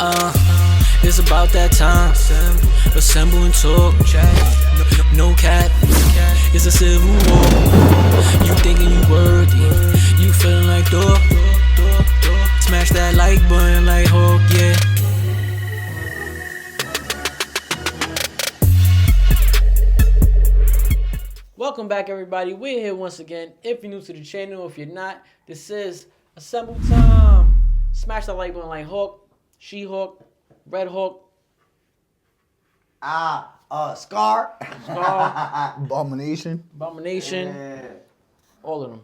It's about that time. Assemble and talk. No cap. It's a civil war. You thinking you worthy. You feeling like dog. Smash that like button like Hulk, yeah. Welcome back, everybody. We're here once again. If you're new to the channel, if you're not, this is Assemble Time. Smash that like button like Hulk, She-Hulk, Red Hulk, Scar. Abomination. Abomination, Yeah. all of them.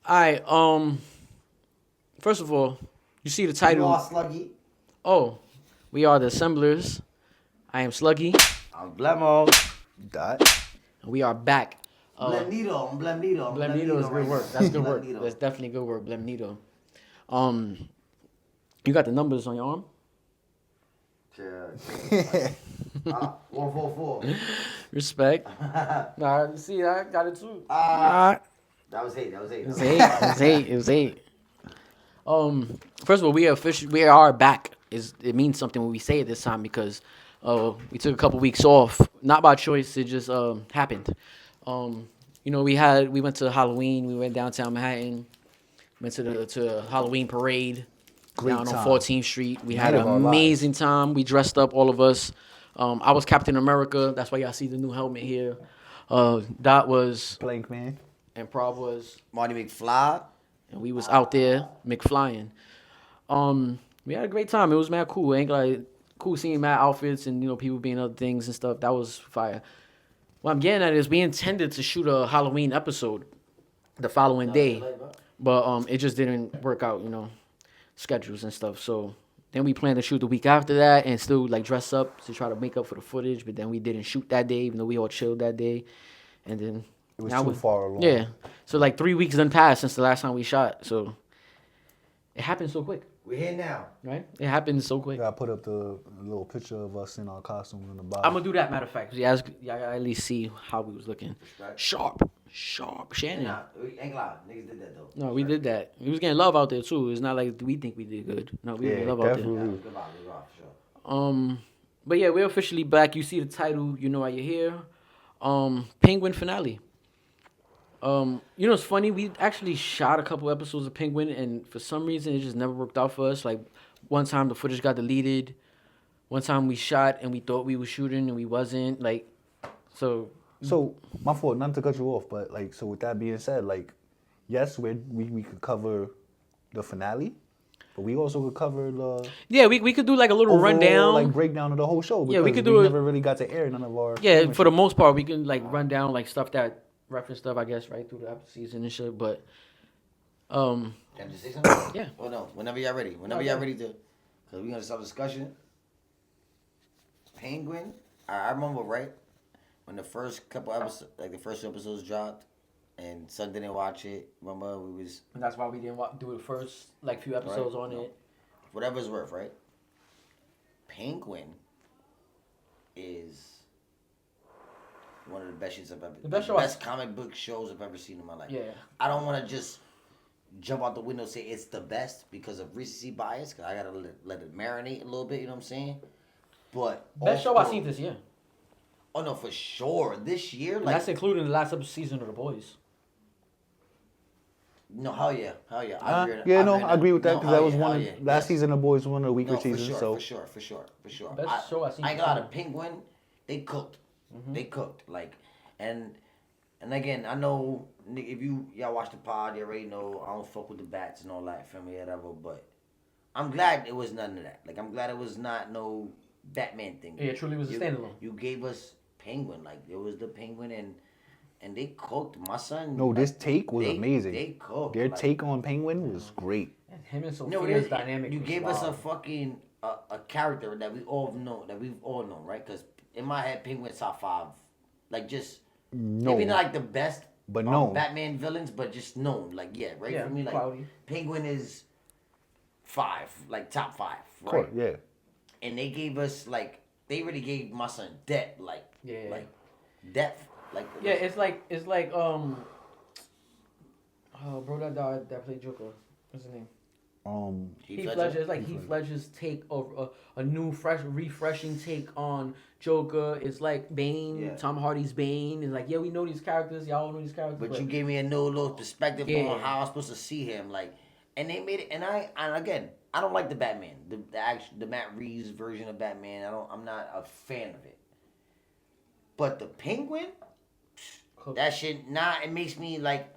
All right. First of all, you see the You title. are Sluggy. Oh, we are the Assemblers. I am Sluggy, I'm Blemo. Dot. and we are back. Blemnito. I'm Blemnito. Blemnito is good work. That's good work. Blemnito. That's definitely good work, Blemnito. You got the numbers on your arm? Yeah. 144. Respect. Nah, see, I got it too. That was 8. It was eight. First of all, we are back. It means something when we say it this time because we took a couple weeks off, not by choice. It just happened. We went to Halloween. We went downtown Manhattan. Went to a Halloween parade down time. on 14th Street. We had Night an of our amazing time. We dressed up, all of us. I was Captain America. That's why y'all see the new helmet here. Dot was Blank man. and Prob was. Marty McFly. And we was out there McFlying. We had a great time. It was mad cool. Ain't like cool seeing mad outfits and people being other things and stuff. That was fire. What I'm getting at is we intended to shoot a Halloween episode the following day, but it just didn't work out. Schedules and stuff. So then we planned to shoot the week after that and still like dress up to try to make up for the footage. But then we didn't shoot that day, even though we all chilled that day. And then It was now too far along. yeah. So like 3 weeks done passed since the last time we shot. So it happened so quick, We're here now. right? It happened so quick. I put up the little picture of us in our costumes in the bottom. I'm gonna do that. Matter of fact, y'all at least see how we was looking. Respect. Sharp. Shannon. Nah, we ain't loud. Niggas did that though. No, we did that. We was getting love out there too. It's not like we think we did good. No, we Yeah, getting love out there. definitely. Yeah, good vibe, for sure. But yeah, we're officially back. You see the title, you know why you're here. Penguin finale. It's funny. We actually shot a couple episodes of Penguin, and for some reason, it just never worked out for us. Like one time, the footage got deleted. One time, we shot and we thought we were shooting and we wasn't. So my fault, not to cut you off, but so with that being said, yes, we could cover the finale, but we also could cover the Yeah, we could do like a little overall, rundown. breakdown of the whole show. Yeah, we because could do it- never really got to air none of our. Yeah, for the most part, we can like run down like stuff that reference stuff, I guess, right through the season and shit. But Can I just say something? Yeah. Oh no, whenever y'all ready. Whenever Okay. y'all ready to, cause we gonna start discussion. Penguin. I remember right when the first couple episodes, the first two episodes dropped, and Son didn't watch it. Remember we was and that's why we didn't do it first, like few episodes on it. whatever it's worth, right? Penguin is one of the best shows I've ever. The best show I- best comic book shows I've ever seen in my life. Yeah. I don't want to just jump out the window and say it's the best because of recency bias. Cause I gotta let it marinate a little bit. You know what I'm saying? But Best show I've seen this year. Oh no, for sure. This year, And like that's including the last season of The Boys. no, hell yeah. I agree. I agree with that because that was one of last Yes. season of Boys, one of the weaker No, for seasons. sure, So for sure. Best show I've seen I ain't this got a year. Penguin. They cooked. They cooked and again, I know if y'all watch the pod, you already know I don't fuck with the bats and all that, family, whatever. But I'm glad it was none of that. Like I'm glad it was not no Batman thing. Yeah, it truly was a standalone. You gave us Penguin, like it was the Penguin and they cooked. My son. no, this take was they- amazing. They cooked. Their like- take on Penguin was great. And him and no, Sophia's it- dynamic. You was gave us a wild. fucking a character that we've all known, right? Because in my head, Penguin's top 5, like just No, maybe not like the best, but known. Batman villains, but just known, like right Yeah, for me, like quality. Penguin is 5, like top 5, right? Cool, yeah. And they gave us they really gave my son depth, Yeah. like depth, Yeah, it's like bro that died that played Joker. What's his name? Heath Ledger. It's like Heath Ledger's take of a new, refreshing take on Joker. It's like Bane, Yeah. Tom Hardy's Bane. It's like, yeah, we know these characters. Y'all know these characters. But you gave me a new little perspective Yeah. on how I'm supposed to see him. Like, and they made it. And again, I don't like the Batman, the Matt Reeves version of Batman. I'm not a fan of it. But the Penguin, that shit. It makes me like.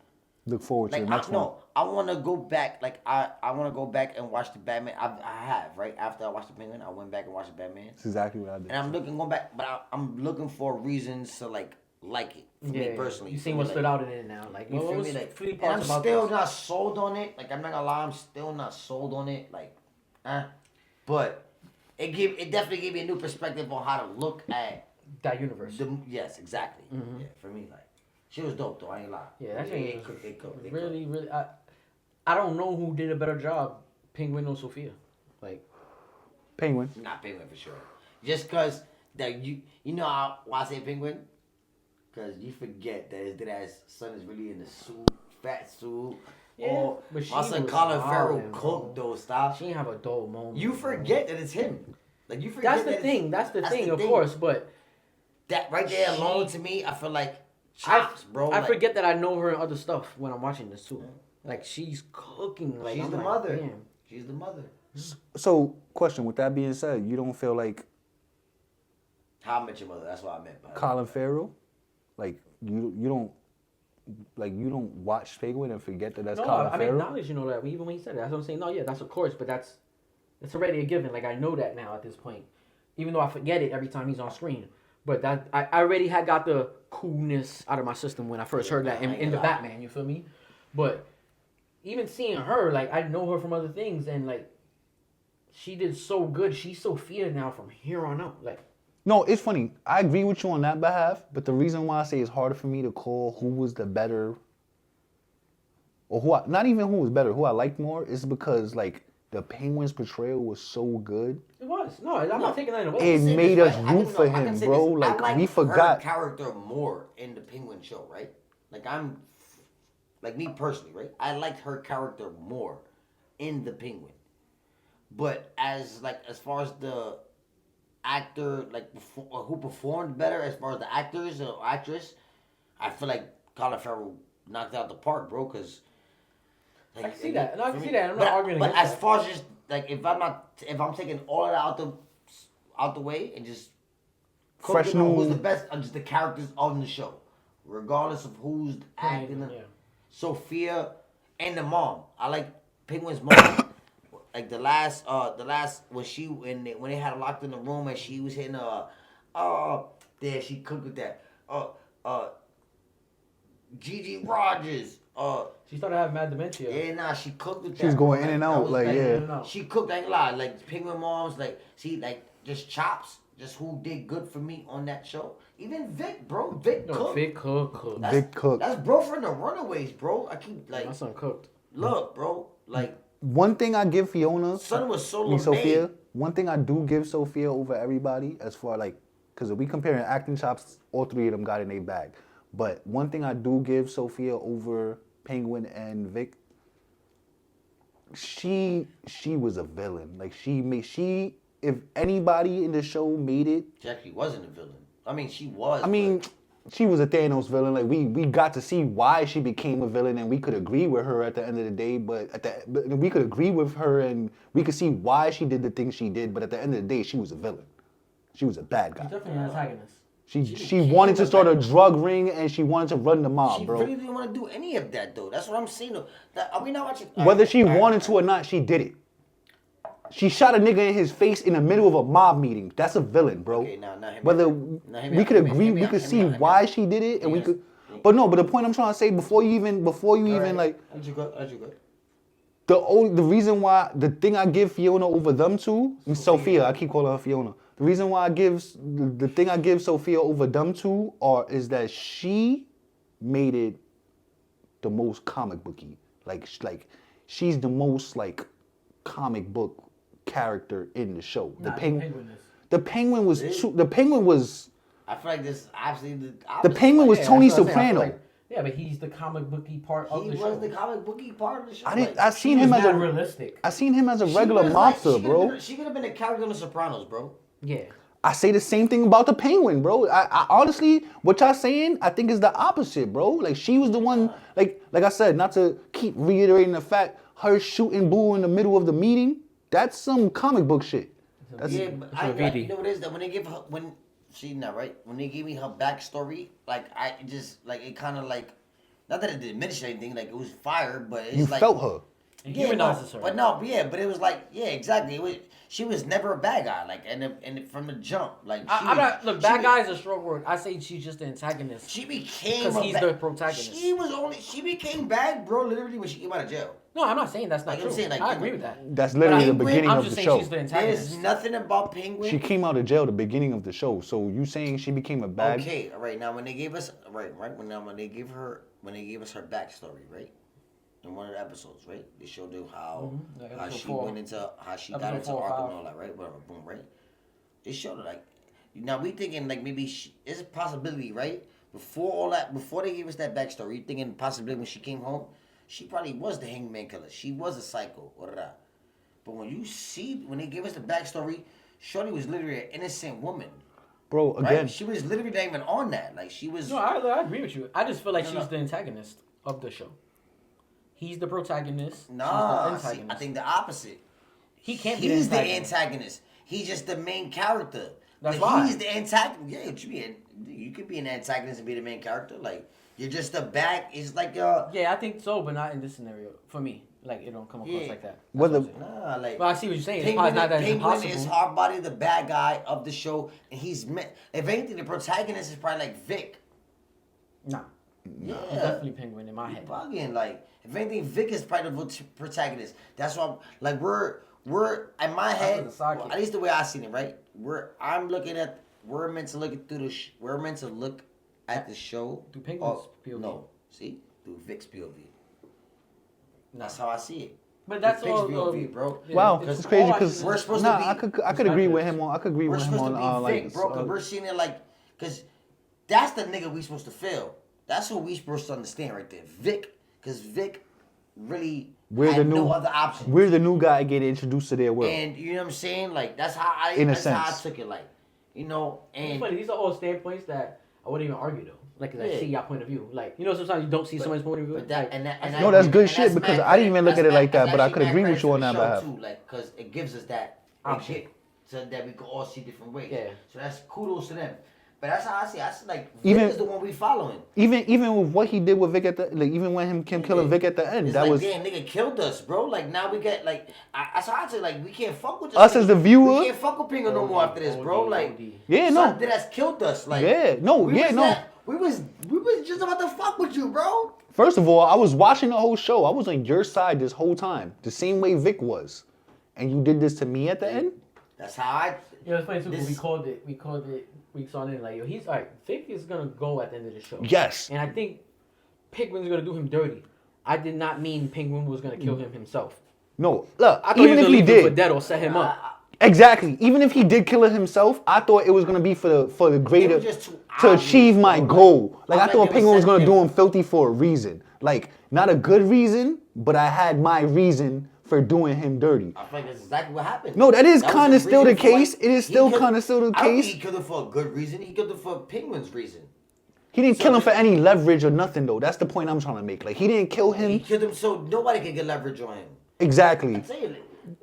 Look forward to Like the next one. I want to go back. Like I want to go back and watch the Batman. I have right after I watched the Penguin, I went back and watched the Batman. That's exactly what I did. And I'm going back, but I'm looking for reasons to like it for me personally. You seen what stood out in it now? Like, You what feel was me? Like, three and parts I'm about still this? not sold on it. Like I'm not gonna lie, I'm still not sold on it. Like, but it definitely gave me a new perspective on how to look at that universe. Yes, exactly. Yeah, for me, like. She was dope though, I ain't lie. Yeah, that they shit cooked. They cooked. Really. I don't know who did a better job, Penguin or Sophia. Like, Penguin. Not Penguin for sure. Just cause that you know why I say Penguin? Cause you forget that his dead ass son is really in the suit, fat suit. Yeah, or but she my son was Colin Farrell wildin', cooked bro. those stuff. she didn't have a dull moment. You bro. forget that it's him. Like you forget That's the thing. That's the thing, of course. But That right there She- alone to me, I feel like chops, bro. I like, forget that I know her in other stuff when I'm watching this too. Like, she's cooking. Like, she's I'm the like, mother. damn. She's the mother. So, question. With that being said, you don't feel like How I Met Your Mother. That's what I meant by Colin Farrell, like you don't watch Penguin and forget that that's No, Colin I mean, Farrell. knowledge, that even when he said it, that's what I'm saying. No, yeah, that's of course, but that's already a given. Like, I know that now at this point, even though I forget it every time he's on screen. But that I already had got the coolness out of my system when I first heard that in the Batman. You feel me? But even seeing her, like, I know her from other things, and like, she did so good. She's Sophia now from here on out. Like, No, it's funny. I agree with you on that behalf, but the reason why I say it's harder for me to call who was the better, or not even who was better, who I liked more, is because like the Penguin's portrayal was so good. it was I'm not taking that away. It say made this, us right? I root can- for no, I can him, say bro. this. Like, I we forgot. her character more in the Penguin show, right? Like me personally, right? I liked her character more in the Penguin. But as far as the actor, like who performed better as far as the actors or actress, I feel like Colin Farrell knocked it out the park, bro. Cause I can see that. No, I can for see me- that. I'm not arguing But against as that. far as just like if I'm taking all of that out the way and just Fresh focusing on who's new- the best of just the characters on the show, regardless of who's acting. Yeah. Sophia and the mom. I like Penguin's mom. Like the last when they had her locked in the room and she was hitting there she cooked with that Gigi Rogers She started having mad dementia. yeah, nah, she cooked with that. She was going bro. in and that out, was like, in yeah. and out. She cooked, I ain't lie. Like, Penguin Moms, like, see, like, just chops. Just who did good for me on that show. Even Vic, bro. Vic No, cooked. Vic cook. Vic cooked. That's bro from the Runaways, bro. I keep, like, My son cooked. look, bro. Like, One thing I give Fiona, son was so I mean, LeMay. Sophia. One thing I do give Sophia over everybody, as far like, because if we comparing acting chops, all three of them got in their bag. But one thing I do give Sophia over Penguin and Vic, she was a villain. Like if anybody in the show made it, She actually wasn't a villain. I mean, she was. I mean, but she was a Thanos villain. Like we got to see why she became a villain, and we could agree with her at the end of the day. But we could agree with her, and we could see why she did the things she did. But at the end of the day, she was a villain. She was a bad She's guy. definitely an antagonist. She wanted to start a drug ring, and she wanted to run the mob, she bro. really didn't want to do any of that, though. That's what I'm saying, though. Are we not watching? Whether she wanted to or not, she did it. She shot a nigga in his face in the middle of a mob meeting. That's a villain, bro. Okay, now, hear me Whether out. Now, hear me we out, could hear me agree, out, we hear could me see out, hear me why out. she did it, and we Yes. could. But no, but the point I'm trying to say before you even like As you go. the reason why the thing I give Fiona over them two, Sophia, I keep calling her Fiona. The reason why the thing I give Sophia over them two is that she made it the most comic booky. Like she's the most like comic book character in the show. The Penguin was Really? the Penguin was I feel like this absolutely the Penguin was Yeah, Tony that's what I'm saying. I feel Soprano. like Yeah, but he's the comic booky part of He the was show. the comic booky part of the show. I didn't. like, I seen He him was as not a. realistic. I seen him as a she regular was like- mobster, bro. She could have been a character on The Sopranos, bro. Yeah. I say the same thing about the Penguin, bro. I honestly, what y'all saying, I think is the opposite, bro. Like she was the one, like I said, not to keep reiterating the fact, her shooting Boo in the middle of the meeting, that's some comic book shit. That's, Yeah, but It's I a like, VD. you know what it is that when they give her she not right when they gave me her backstory, like I just like it kind of like not that it diminished anything, like it was fire, but it's you like felt her. It yeah, no, humanizes her. but no, yeah, but it was like yeah, exactly. It was she was never a bad guy, like and from the jump, like she I'm was- not. Look, she bad be- guy is a strong word. I say she's just the antagonist. She became 'Cause a he's bad- the protagonist. She became bad, bro. Literally when she came out of jail. No, I'm not saying that's not Like I'm true. saying, like, I agree with that. That's literally the Penguin, beginning I'm of just the saying show. she's the There's antagonist. nothing about Penguin. She came out of jail the beginning of the show. So you saying she became a bad? Okay, all right. Now when they gave us when they gave us her backstory, right? In one of the episodes, right? They showed you how Like how episode she 4. went into how she got Episode into 4 or Arkham 5. and all that, right? Whatever, boom, right? They showed it like now we thinking like maybe it's a possibility, right? Before they gave us that backstory, you thinking possibility when she came home, she probably was the hangman killer. She was a psycho, but when they gave us the backstory, Shorty was literally an innocent woman. Bro, Right? again, She was literally not even on that. Like she was. No, I agree with you. I just feel like No, she's no. the antagonist of the show. He's the protagonist. Nah, she's the see, antagonist. I think the opposite. he can't He's be the the antagonist. antagonist. He's just the main character. That's But why. he's the antagonist. Yeah, you could be an antagonist and be the main character. Like you're just a back. It's like Yeah, I think so, but not in this scenario. For me, like it don't come across Yeah. like that. That's Whether- what I'm saying. nah, like. Well, I see what you're saying. It's Penguin, probably not that Penguin impossible. is Hardbody, the bad guy of the show, and he's meant. If anything, the protagonist is probably like Vic. Nah, Yeah, he's definitely Penguin in my You head. bugging. Like, if anything, Vic is probably the protagonist. That's why, like, we're in my head. the sidekick. Well, at least the way I seen it, right? We're meant to look at we're meant to look at the show Through Penguin's POV. No, see, through Vic's POV. Nah. That's how I see it. But that's Vic's all. POV, bro. wow, it's it's crazy all because We're supposed nah, to be- I could agree with him on. I could agree We're with him supposed to on be Vic, like. bro. Cause we're seeing it like, cause that's the nigga we supposed to feel. That's what we supposed to understand right there, Vic. Cause Vic really We're had the new. no other option. We're the new guy getting introduced to their world. And you know what I'm saying? Like that's how I In a that's how I sense. took it. Like, you know, It's and funny. These are all standpoints that I wouldn't even argue though. Like, 'cause I Yeah. see your point of view. Like, you know, sometimes you don't see someone's point of view. but that Like, and that and No, that's good and shit because mad I didn't even look credit- at it like that's that, but I actually could mad agree with credit you to on the that show, behalf. too, like, cause it gives us that Option. option so that we can all see different ways. Yeah. So that's kudos to them. But that's how I see. I see like Even- Vic is the one we following. Even with what he did with Vic at the like, even when him killing Vic at the end, It's that like, was damn, nigga killed us, bro. Like now we get like, that's how I say like we can't fuck with this Us nigga. as the viewer? We can't fuck with Pingo no more after this, bro. OD. Like, Yeah, no. something that's killed us. Like, Yeah, no, we yeah, was no. we was just about to fuck with you, bro. First of all, I was watching the whole show. I was on your side this whole time, the same way Vic was, and you did this to me at the end. That's how I. you know, it's funny too. 'Cause This- we called it weeks on in. Like, yo, he's all right. Vic is gonna go at the end of the show. Yes. And I think Penguin's gonna do him dirty. I did not mean Penguin was gonna kill him himself. No, look, I thought even he was if he gonna leave him for did, dead or set him up. exactly. Even if he did kill it himself, I thought it was gonna be for the greater It was just too to obvious, achieve my bro. goal. Like I I think thought it was Penguin was set gonna there. do him filthy for a reason, like not a good reason, but I had my reason for doing him dirty. I feel like that's exactly what happened. No, that is was kinda his still the reason for, like, case. It is he still killed- kinda still the I don't think case. he killed him for a good reason. He killed him for Penguin's reason. He didn't So kill him for the- any leverage or nothing though. That's the point I'm trying to make. Like he didn't kill He him killed him so nobody could get leverage on him. exactly. I'm saying,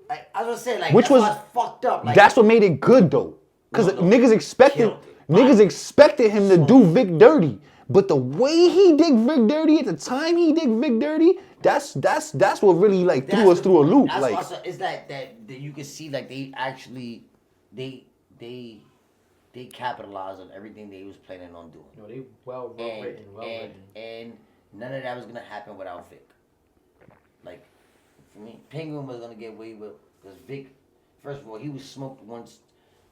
like, I was gonna say, like, Which that's was- why it's fucked up. Like, That's what made it good though, because No, no. niggas expected Killed it. him to do Vic dirty. But the way he did Vic dirty at the time he did Vic dirty, that's what really like threw us through a loop. That's Like also, it's that you can see like they actually they capitalized on everything they was planning on doing. You know, they well written, well written. And none of that was gonna happen without Vic. Like for me, Penguin was gonna get away with because Vic. First of all, he was smoked once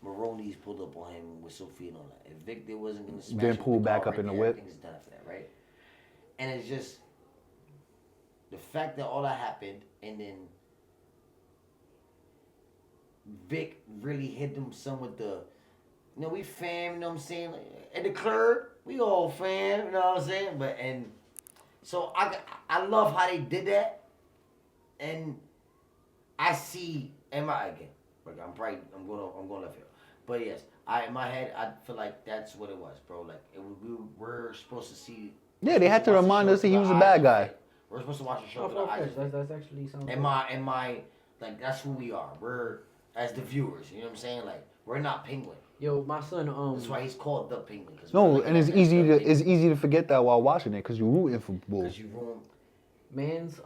Maroney's pulled up on him with Sophia and all that. If Vic there wasn't gonna smash Then him with pull the back car up in the there, whip. everything's done after that, right? And it's just the fact that all that happened, and then Vic really hit them some with the, you know, we fam, you know what I'm saying? Like, at the club, we all fam, you know what I'm saying? But, and So I love how they did that, and I see in my again. Like I'm going left field, but yes, in my head I feel like that's what it was, bro. Like we were supposed to see. Yeah, they had to remind us that he was a bad guy. We're supposed to watch the show. That's actually sounds. In my like that's who we are. We're as the viewers. You know what I'm saying? Like we're not Penguin. Yo, my son. That's why he's called the Penguin. No, and it's easy to forget that while watching it because you're rooting for Bull. Because you ruin. Man's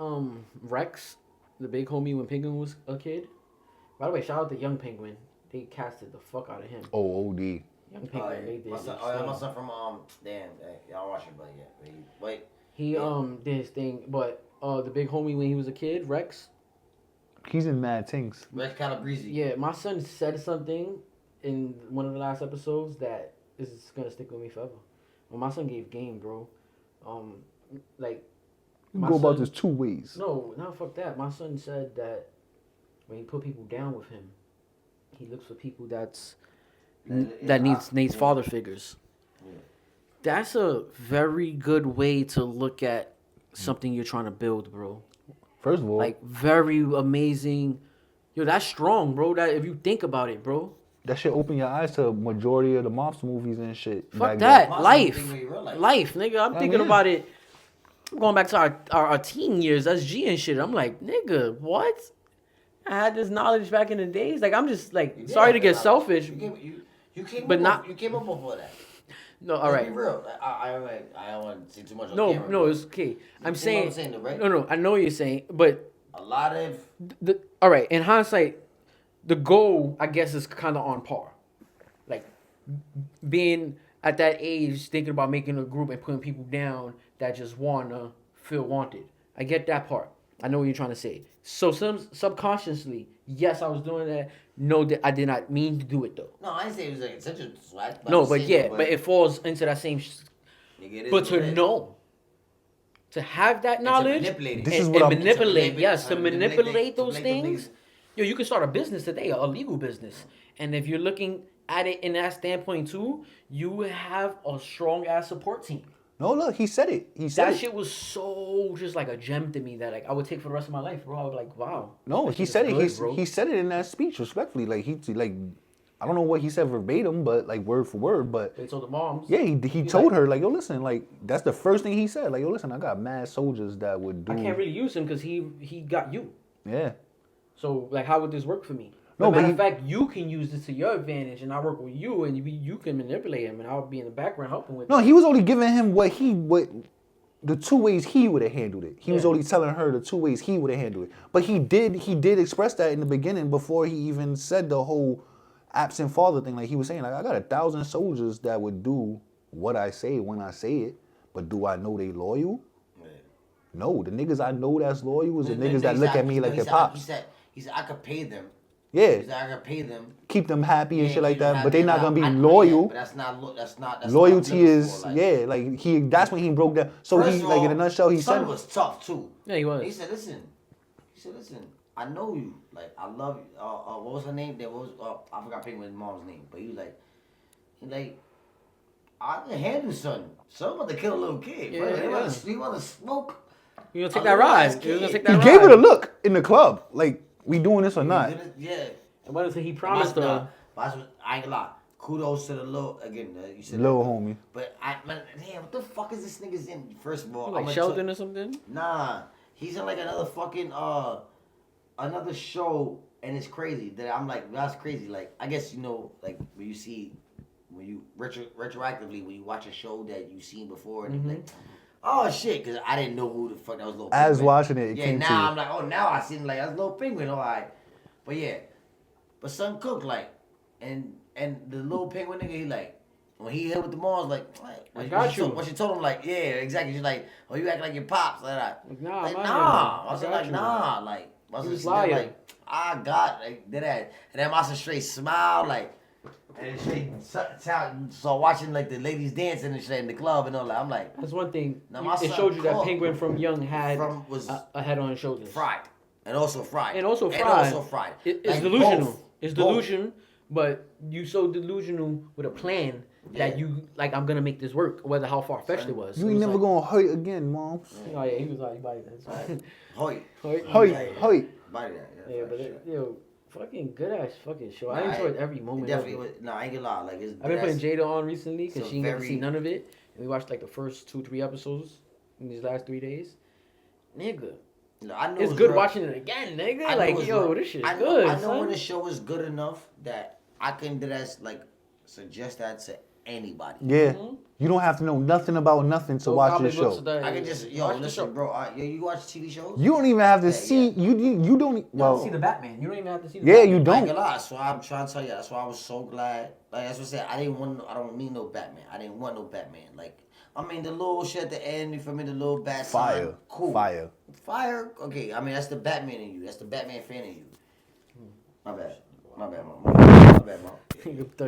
Rex, the big homie when Penguin was a kid. By the way, shout out to Young Penguin. They casted the fuck out of him. Oh, OD. Young Penguin, they did. My son from y'all watch it, but yeah, wait. He did his thing, but the big homie when he was a kid, Rex. He's in mad things. Rex Calabrese. Yeah, my son said something in one of the last episodes that is gonna stick with me forever. Well, my son gave game, bro. Like. You go about this 2 ways. No, fuck that. My son said that when he put people down with him, he looks for people that needs father figures. Yeah. That's a very good way to look at something you're trying to build, bro. First of all, Like very amazing. Yo, that's strong, bro. That if you think about it, bro. that shit open your eyes to a majority of the mobster movies and shit. Fuck back that. My son Life, think we real life. nigga. I'm thinking yeah. about it. Going back to our teen years, SG and shit. I'm like, nigga, what? I had this knowledge back in the days. Like, I'm just like, You sorry to did get have selfish. You came But up not- you came up before that. No, all right. Let's be real. I don't want to say too much on No, camera. no, but it's okay. you I'm see what saying, though, right? no, I know what you're saying, but A lot of all right. In hindsight, the goal, I guess, is kind of on par. Like being at that age, thinking about making a group and putting people down that just wanna feel wanted. I get that part. I know what you're trying to say. So subconsciously, yes, I was doing that. No, I did not mean to do it though. no, I didn't say it was like such a swag. No, but yeah, but it falls into that same. Nigga, it is But what to it is. know, to have that knowledge, manipulate it. This is and, what and I'm- manipulate, to yes, to manipulate those to make them things. Yo, you can start a business today, a legal business, and if you're looking at it in that standpoint too, you have a strong ass support team. No, look, he said it. He said That it. shit was so just like a gem to me that like I would take for the rest of my life, bro. I was like, wow. No, that he shit said is it. good, bro. He said it in that speech, respectfully. Like I don't know what he said verbatim, but like word for word. But They told the moms. yeah, he He's told like, her like, yo, listen, like that's the first thing he said. Like, yo, listen, I got mad soldiers that would do. I can't really use him because he got you. Yeah. So like, how would this work for me? No, Matter but of fact, you can use this to your advantage, and I work with you, and you can manipulate him, and I'll be in the background helping with. No, he was only giving him what the 2 ways he would have handled it. He was Yeah. only telling her the 2 ways he would have handled it. But he did express that in the beginning before he even said the whole absent father thing. Like he was saying, like I got 1,000 soldiers that would do what I say when I say it, but do I know they loyal? Yeah. No, the niggas I know that's loyal is the Then niggas that he look said- at me like he their said- pops. He said I could pay them. Yeah, He said I could pay them. keep them happy and Yeah, shit like keep them that, but they happy. not gonna be I know loyal. that, but that's not Loyalty what I'm is looking for, like. yeah, like that's when he broke down. So First he of like in a all, nutshell he son said was tough too. Yeah, he was. He said, listen, I know you. Like, I love you. What was her name? I forgot Penguin's mom's name. But he was like, I can handle son. Son about to kill a little kid. Yeah, Bro. yeah. He want to smoke. You gonna take A that little ride? ass You gonna kid. take he that gave ride? it a look in the club. Like we doing this or not? Yeah. And what is it? He promised Nah, her. I ain't gonna lie. Kudos to the little, again, you said Little homie. But man, damn, what the fuck is this nigga's in? First of all, Like I'ma Sheldon or something? Nah, he's in like another fucking another show, and it's crazy that I'm like, that's crazy. Like, I guess like when you retroactively when you watch a show that you've seen before, and you're like, oh shit, because I didn't know who the fuck that was. Little As Penguin. watching it, it yeah. came to Now you. I'm like, oh, now I seen like that's Little Penguin, all right. But yeah, but Son Cook like, and the Little Penguin nigga, he like. When he hit with the Mars, like, I got you. When she told him, like, yeah, exactly. She's like, oh, you act like your pops, like that. Like, nah, Like, man, nah. I was got like, you. nah. Like, I He was was just lying. lying. Like, I got, like, did that. And then Master straight smiled, like, and straight saw watching, like, the ladies dancing and shit in the club and all that. I'm like, That's one thing. Now, my It son showed you that Cook Penguin from young had was a head on his shoulders. fried. And also fried. And also fried. It's It's like, delusional. both. It's Both. delusion, but you so delusional with a plan that you like. I'm gonna make this work, whether how far fetched it was. You It ain't was never like, gonna hurt again, mom. Oh yeah, he was like, body that. Hoy. Hurt. Body that. Yeah, but yo, fucking good ass fucking show. I enjoyed every moment. Definitely of was. it. No, I ain't gonna lie. Like I've been putting Jada on recently So because she never very- seen none of it, and we watched like the first 2-3 episodes in these last 3 days. Nigga, No, I know it's good rough. watching it again, nigga. I know Like it's yo, rough. this shit I is know, good. I know son. when the show is good enough that I can do that. Like suggest that to anybody. Yeah. You don't have to know nothing about nothing to Go watch comic this books show. today. I can just Watch the show. listen, bro. You watch TV shows? You don't even have to Yeah, see. yeah. You don't. You Well, don't see the Batman. You don't even have to see the yeah, Batman. you I ain't don't. gonna lie. That's why I'm trying to tell you. That's why I was so glad. Like that's what I said. I didn't want. I don't need no Batman. I didn't want no Batman. Like I mean, the little shit at the end. You feel me? The little bat sign. Fire. Cool. Fire. Fire. Okay. I mean, that's the Batman in you. That's the Batman fan in you. My bad. My bad, mom. My bad, mom.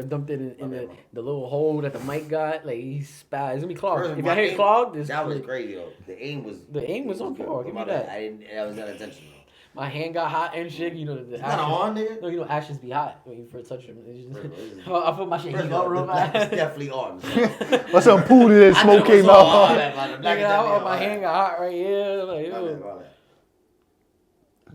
Dumped it in My bad, the little hole that the mic got. Like he spazzed. It's gonna be clogged. First, If my y'all hear aim- clogged, it's that was great, yo. The aim was. The aim was on good, par. but Give my me bad. that. I didn't. That was not intentional. My hand got hot and shit. You know the It's not on, nigga. No, you know ashes be hot when you first touch them. First I put my shit First heat of up all, real the black is fast. definitely on. Or some pool that I smoke thought it was came on. out. My bad, my bad. The black is Nigga, definitely on. my hand got hot right here. Like, My bad, yo, my bad.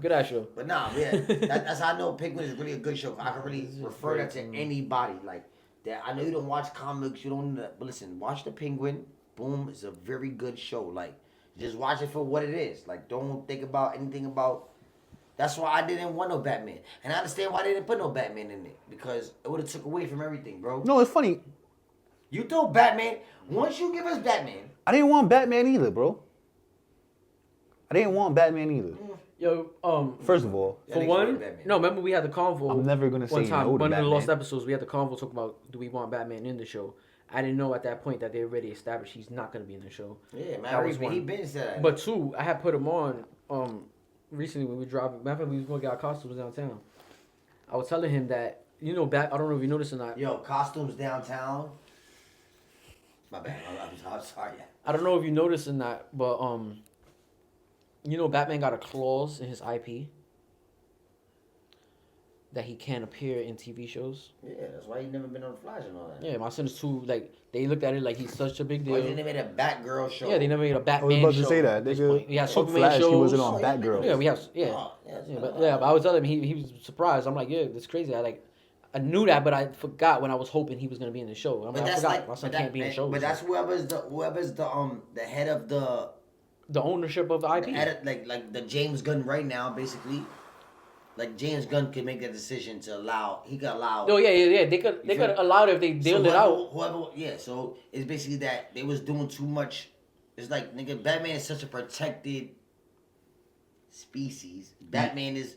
good ass show. But nah, yeah, that's how I know Penguin is really a good show. I can really refer that to anybody. Like that, I know you don't watch comics, you don't. But listen, watch the Penguin. Boom, it's a very good show. Like, just watch it for what it is. Like, don't think about anything about. That's why I didn't want no Batman, and I understand why they didn't put no Batman in it because it would have took away from everything, bro. No, it's funny. You throw Batman once you give us Batman. I didn't want Batman either, bro. I didn't want Batman either. Yo, First of all, Yeah, for they one, wanted Batman. no, remember we had the convo. I'm never gonna one say time, no to one of the lost Batman. episodes, we had the convo talking about do we want Batman in the show. I didn't know at that point that they already established he's not gonna be in the show. Yeah, man, That was he one. been said that. But two, I had put him on recently when we were driving. Matter of fact, we was gonna get our costumes downtown. I was telling him that I don't know if you noticed or not. Yo, costumes downtown. My bad. I'm sorry. I don't know if you noticed or not, but Batman got a clause in his IP that he can't appear in TV shows. Yeah, that's why he never been on the Flash and all that. Yeah, my son is too they looked at it like he's such a big Why deal. they made a Batgirl show? Yeah, they never made a I was Batman about show. to say that. at this Nigga, point. We had fuck Superman Flash, shows. he wasn't on Oh, Batgirl. Yeah, we have Oh, yeah, but I was telling him he was surprised. I'm like, yeah, that's crazy. I knew that, but I forgot when I was hoping he was gonna be in the show. But I that's forgot like, my son but, can't be in that, shows. but that's whoever's the head of the ownership of the IP. like the James Gunn right now, basically. Like James Gunn could make that decision to allow. He could allow. Oh yeah. They could allow it if they deal it out. Whoever, yeah. So it's basically that they was doing too much. It's like nigga, Batman is such a protected species. Batman is,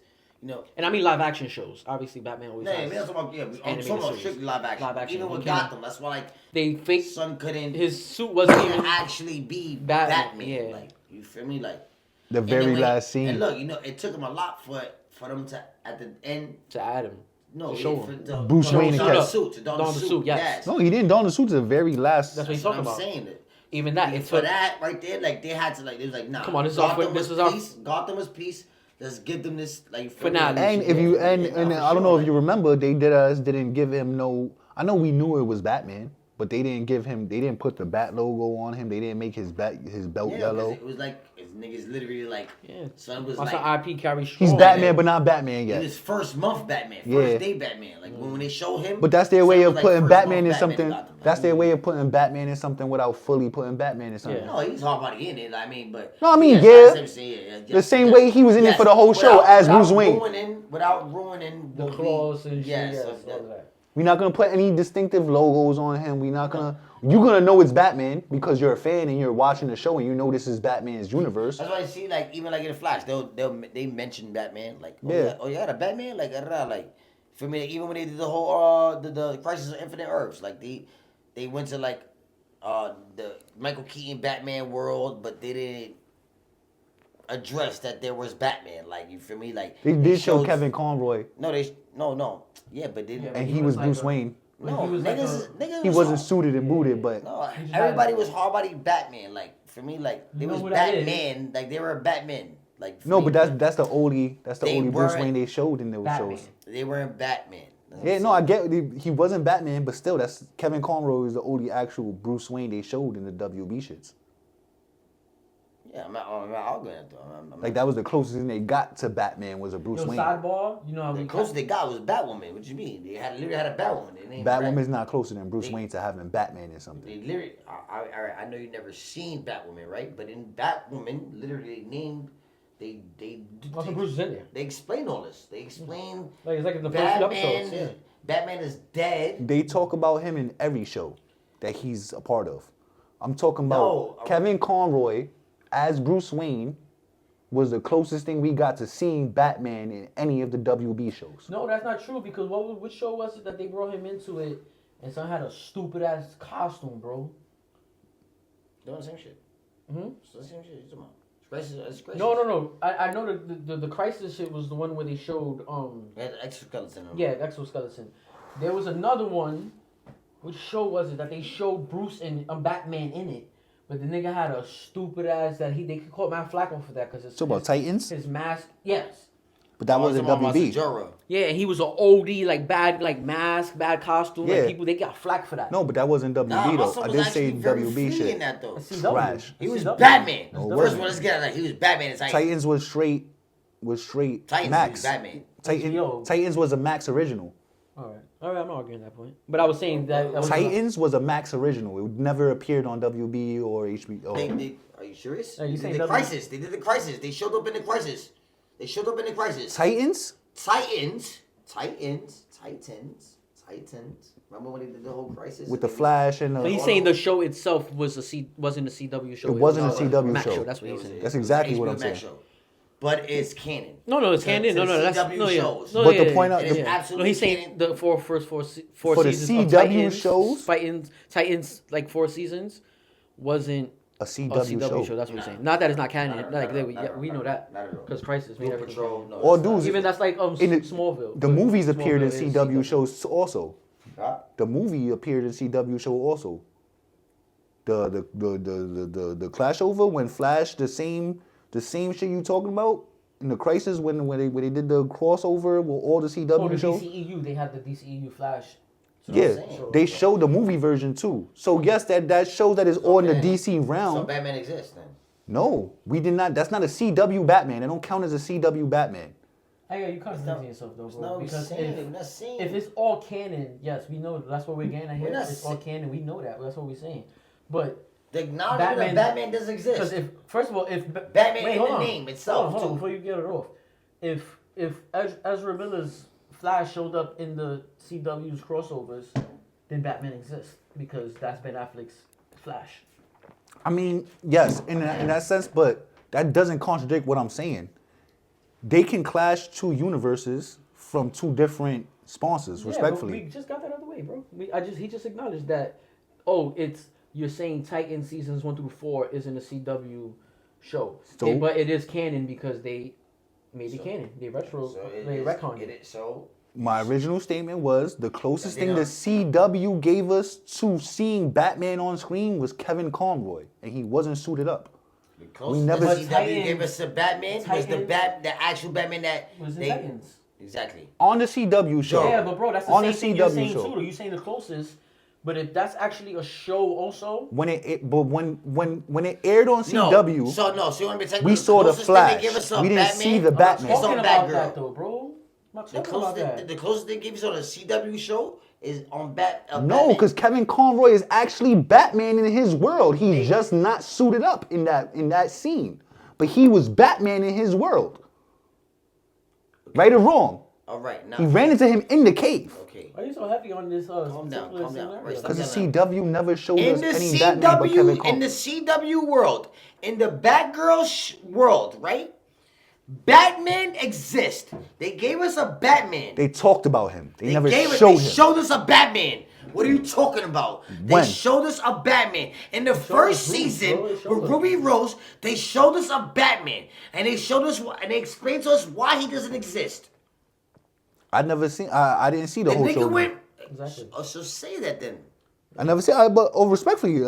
And I mean live action shows. Obviously, Batman always Nah, has. man, I'm talking about, I'm animated talking about series. strictly live action. Live action, Even with he can't- Gotham, that's why like They faked son couldn't his suit wasn't couldn't even actually be Batman, Batman. yeah. Like you feel me? Like The and very then when- last scene. And look, it took him a lot for them to at the end. to Adam. No, To show for him. the- Bruce no, Wayne to and don the Cat. suit, to don Don the the suit, suit, yes. No, he didn't don the suit to the very last. That's what he's That's what talking I'm about. saying. That. Even that, And it's for that right there, like they had to like they was like, nah. Come on, this is our- Gotham this was is our- peace. Gotham was peace. Let's give them this like Finale. And if you and I don't know if you remember, they didn't give him no. I know we knew it was Batman, but they didn't put the Bat logo on him. They didn't make his belt Yeah, yellow. it was like his niggas literally like Yeah. son was My like son IP carries He's strong. Batman, but not Batman he yet. was first month Batman, Yeah. first day Batman. Like when they show him. But that's their son way was of like putting first Batman in month something. Gotham. That's their way of putting Batman in something without fully putting Batman in something. Yeah. No, he's already in it. I mean, but No, I mean, yes, yeah. I see what you're saying, The same way he was in it for the whole show as Bruce Wayne. Without ruining The what claws and shit. yes, Yes, of all that. that. We're not gonna put any distinctive logos on him. We're not gonna. You're gonna know it's Batman because you're a fan and you're watching the show and you know this is Batman's universe. That's why I see like even like in the Flash, they mention Batman like Yeah. oh you got a Batman like like for me even when they did the whole the Crisis of Infinite Earths like they went to like the Michael Keaton Batman world but they didn't address that there was Batman like you feel me like They did show showed- Kevin Conroy no yeah but they Yeah, and he he was was like Bruce a- Wayne. no he was like niggas He was wasn't hard. suited and booted, but No, He just everybody had- was hard body Batman. Like for me, like they You know was who that is? Batman. Like they were Batman. Like for no, me, but that's the only They Bruce weren't Wayne they showed in those Batman. shows. they weren't Batman. Yeah, no, I get he wasn't Batman, but still, that's Kevin Conroy is the only actual Bruce Wayne they showed in the WB shits. Yeah, I'm not arguing that though. Like that was the closest thing they got to Batman was a Bruce Yo, Wayne. sidebar, you know how The we closest they got was Batwoman. What you mean? They literally had a Batwoman. They named Batwoman's not closer than Bruce They- Wayne to having Batman or something. They literally. I know you never seen Batwoman, right? But in Batwoman, literally they named. Also, Bruce is in there. They explain all this. They explain. Like it's like in the first few Batman. episodes. Yeah. Batman is dead. They talk about him in every show that he's a part of. I'm talking about No. Kevin Conroy as Bruce Wayne was the closest thing we got to seeing Batman in any of the WB shows. No, that's not true because which show was it that they brought him into it and son had a stupid ass costume, bro? Doing the same shit. Hmm? It's the same shit. You talking about? It's Crisis. No. I know the Crisis shit was the one where they showed They had the exoskeleton. yeah, exoskeleton. There was another one. Which show was it that they showed Bruce and Batman in it? But the nigga had a stupid ass that they could call Matt Flacco for that because So about Titans, his mask. Yes. but that wasn't WB. Jorah. Yeah, and he was an OD like bad mask, bad costume. Yeah. Like people they got flack for that. No, but that wasn't WB Nah, though. Russell I was did say actually very WB free shit. in that though. CW. Trash. He was CW. Batman. That's No, The it first wasn't. one, let's get it. Like, he was Batman in Titans. Titans was straight Titans Max. was Batman. HBO. Titans was a Max original. All right, I'm not arguing that point. But I was saying that was Titans was a Max original. It never appeared on WB or HBO. Are you serious? Are you They saying did the W? Crisis. They did the Crisis. They showed up in the Crisis. Titans? Titans. Remember when they did the whole Crisis? With the Flash and the... But he's saying the show itself wasn't a CW show. It wasn't was a CW Max show. That's what he's saying. That's exactly what HBO I'm Max saying. show. But it's canon. No, it's To- canon. to No, the that's CW no, yeah. shows. No, But yeah, the point yeah, out- It is yeah. absolutely No, he's saying canon. the first four For the seasons of CW Titans, shows? Titans like 4 seasons wasn't A a CW, CW show. That's what he's saying. Not that it's not canon. Not like at all, we not at all, know not that at all. because Crisis made Doom everything. Patrol. canon. No, Or that's not. dudes- Even that's like in the- Smallville. The but movies appeared in Smallville is CW shows also. Huh? The movie appeared in CW show also. The the clash over when Flash the same shit you talking about in the Crisis when they did the crossover with all the CW Oh, the shows. DCEU. They had the DCEU Flash. Yeah, saying. they showed the movie version too. So yes, that shows that it's all in the Okay. DC So realm. Batman exists then. No, we did not. That's not a CW Batman. They don't count as a CW Batman. Hey, yeah, you contradicting yourself though, It's bro. not Because saying. We're not saying. if it's all canon, yes, we know that's what we're getting at here. We're not It's all saying- canon. We know that. That's what we're saying. But the acknowledgement Batman- of Batman doesn't because exist. if first of all, if Batman wait, in hold the on. name itself, hold on, too. before you get it off, if Ezra Miller's Flash showed up in the CW's crossovers, then Batman exists because that's Ben Affleck's Flash. I mean, yes, in that sense, but that doesn't contradict what I'm saying. They can clash two universes from two different sponsors, Yeah, respectfully. but we just got that out of the way, bro. He just acknowledged that. You're saying Titan seasons 1 through 4 isn't a CW show, So? but it is canon because they made it canon. They they retconned it. So My original statement was the closest Yeah, thing they the CW gave us to seeing Batman on screen was Kevin Conroy, and he wasn't suited up. the closest never- the But CW gave us to Batman was Titans- the actual Batman that Was in they Titans. exactly. On the CW show. Yeah, but bro, that's the on same the thing you're CW saying show. too. Though. You're saying the closest, but if that's actually a show also, When it aired on CW, So you want me to tell you we the saw the closest thing Flash. they give us on We didn't Batman? see the I'm not Batman. It's talking on about Batgirl. that though, bro. I'm not The talking about that. closest they give us on a CW show is on no, Batman. because Kevin Conroy is actually Batman in his world. He's just not suited up in that scene, but he was Batman in his world. Right or wrong? All right, now He ran into him in the cave. okay. Why are you so heavy on this? Calm down, particular calm down. scenario? Right, stop Because the Yeah, CW never showed In us the any Batman but Kevin CW, Conroy. in the CW world, in the Batgirl world, right? Batman exists. They gave us a Batman. They talked about him. They never They showed him. showed us a Batman. What are you talking about? When? They showed us a Batman. In the first us who, season bro? They showed with us. Ruby Rose, they showed us a Batman. And they showed us and they explained to us why he doesn't exist. I didn't see the The whole show. nigga went. Exactly. Oh, so say that then. I never see. But respectfully,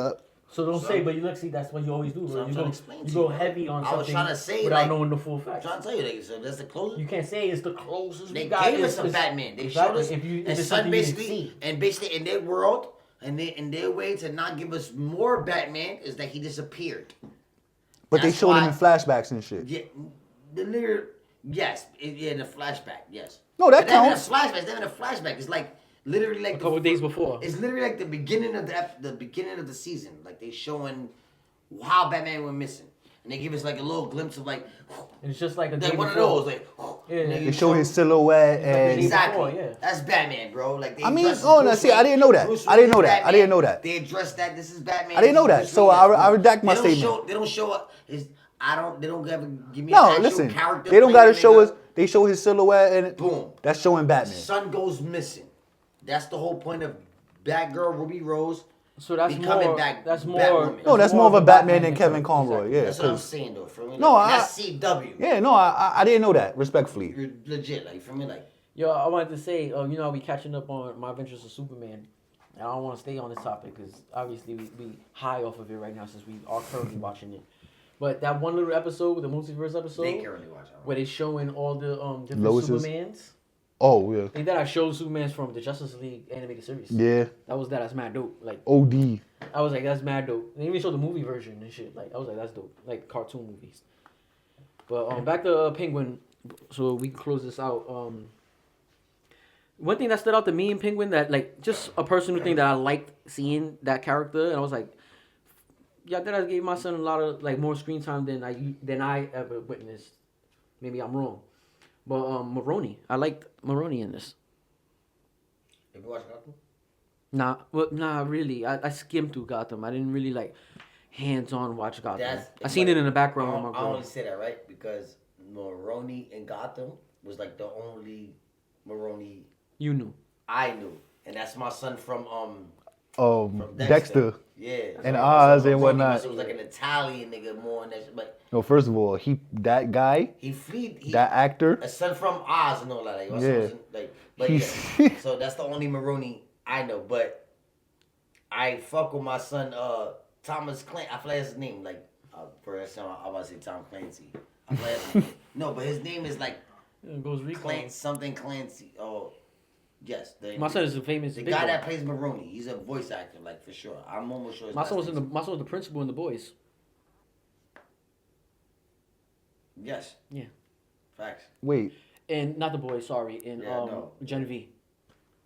So don't So- say, but you look, see, that's what you always do, So bro. I'm You trying go, to explain you to go you. heavy on I was something trying to say, without like- knowing the full I'm facts. trying to tell you, like, so that's the closest. You can't say it's the closest They we got. gave It's- us a it's- Batman. They exactly. showed us. If you, if and it's Sun something you didn't basically, see. and basically in their world, and in their way to not give us more Batman is that he disappeared. But they That's showed him why- in flashbacks and shit. Yeah, the lyric. Yes, in the flashback. Yes. No, that But not even counts. a flashback. It's not even a flashback. It's like literally like A couple days before. It's literally like the beginning of the beginning of the season. Like they showing how Batman went missing, and they give us like a little glimpse of like. And it's just like a day Like one of before. those, like. Yeah. and They show his silhouette and Exactly. Before, yeah. That's Batman, bro. Like they I mean, addressed oh, no, Bruce see, I Wayne. didn't know that. Bruce I didn't Wayne know is that. I didn't know that. They addressed that. This is Batman. I didn't know this that. is So Bruce Wayne. I redact my They don't statement. They don't show up. They don't ever give me. No, an actual listen. Character They don't playing gotta that show nigga. us. They show his silhouette and Boom. that's showing Batman. Sun goes missing. That's the whole point of Batgirl, Ruby Rose. So that's becoming more. back- That's more. Batwoman. No, that's more of a Batman than Kevin Conroy. Exactly. Yeah, That's what I'm 'cause- saying, though. For me, No, like, I- that's CW. yeah, no, I didn't know that. Respectfully. You're legit, like for me, like Yo, I wanted to say, you know, we catching up on My Adventures of Superman. And I don't want to stay on this topic because obviously we high off of it right now since we are currently watching it. But that one little episode, the multiverse they episode, currently watch it. where they showing all the different Lois's? Supermans. Oh yeah, They that I showed Supermans from the Justice League animated series. yeah. That's mad dope. Like OD. I was like, that's mad dope. They even showed the movie version and shit. Like I was like, that's dope. Like cartoon movies. But back to Penguin, so we can close this out. One thing that stood out to me in Penguin that like just a personal thing that I liked seeing that character, and I was like, yeah, that I gave my son a lot of like more screen time than I ever witnessed. Maybe I'm wrong, but Maroni, I liked Maroni in this. Have you watched Gotham? Nah, really. I skimmed through Gotham. I didn't really like hands-on watch Gotham. That's- I seen it in the background with my I girl. only say that right because Maroni in Gotham was like the only Maroni You knew. I knew, and that's my son from Dexter. Yeah, And so Oz and Maroni whatnot. It was like an Italian nigga more than that shit, but No, first of all, that guy, he fleed. that actor, A son from Oz and all that. Like, Yeah. but He's- yeah. So that's the only Maroni I know. But I fuck with my son, Thomas Clancy. I feel like that's his name. Like, for that time, I'm about to say Tom Clancy. I feel like that's no, but his name is like It goes Rico. Clancy. Oh, yes. My son is a famous. The big guy one. that plays Maroni. He's a voice actor, like for sure. I'm almost sure. My son was the principal in The Boys. Yes. Yeah. Facts. wait, And not The Boys, sorry. In Yeah, no. Gen V.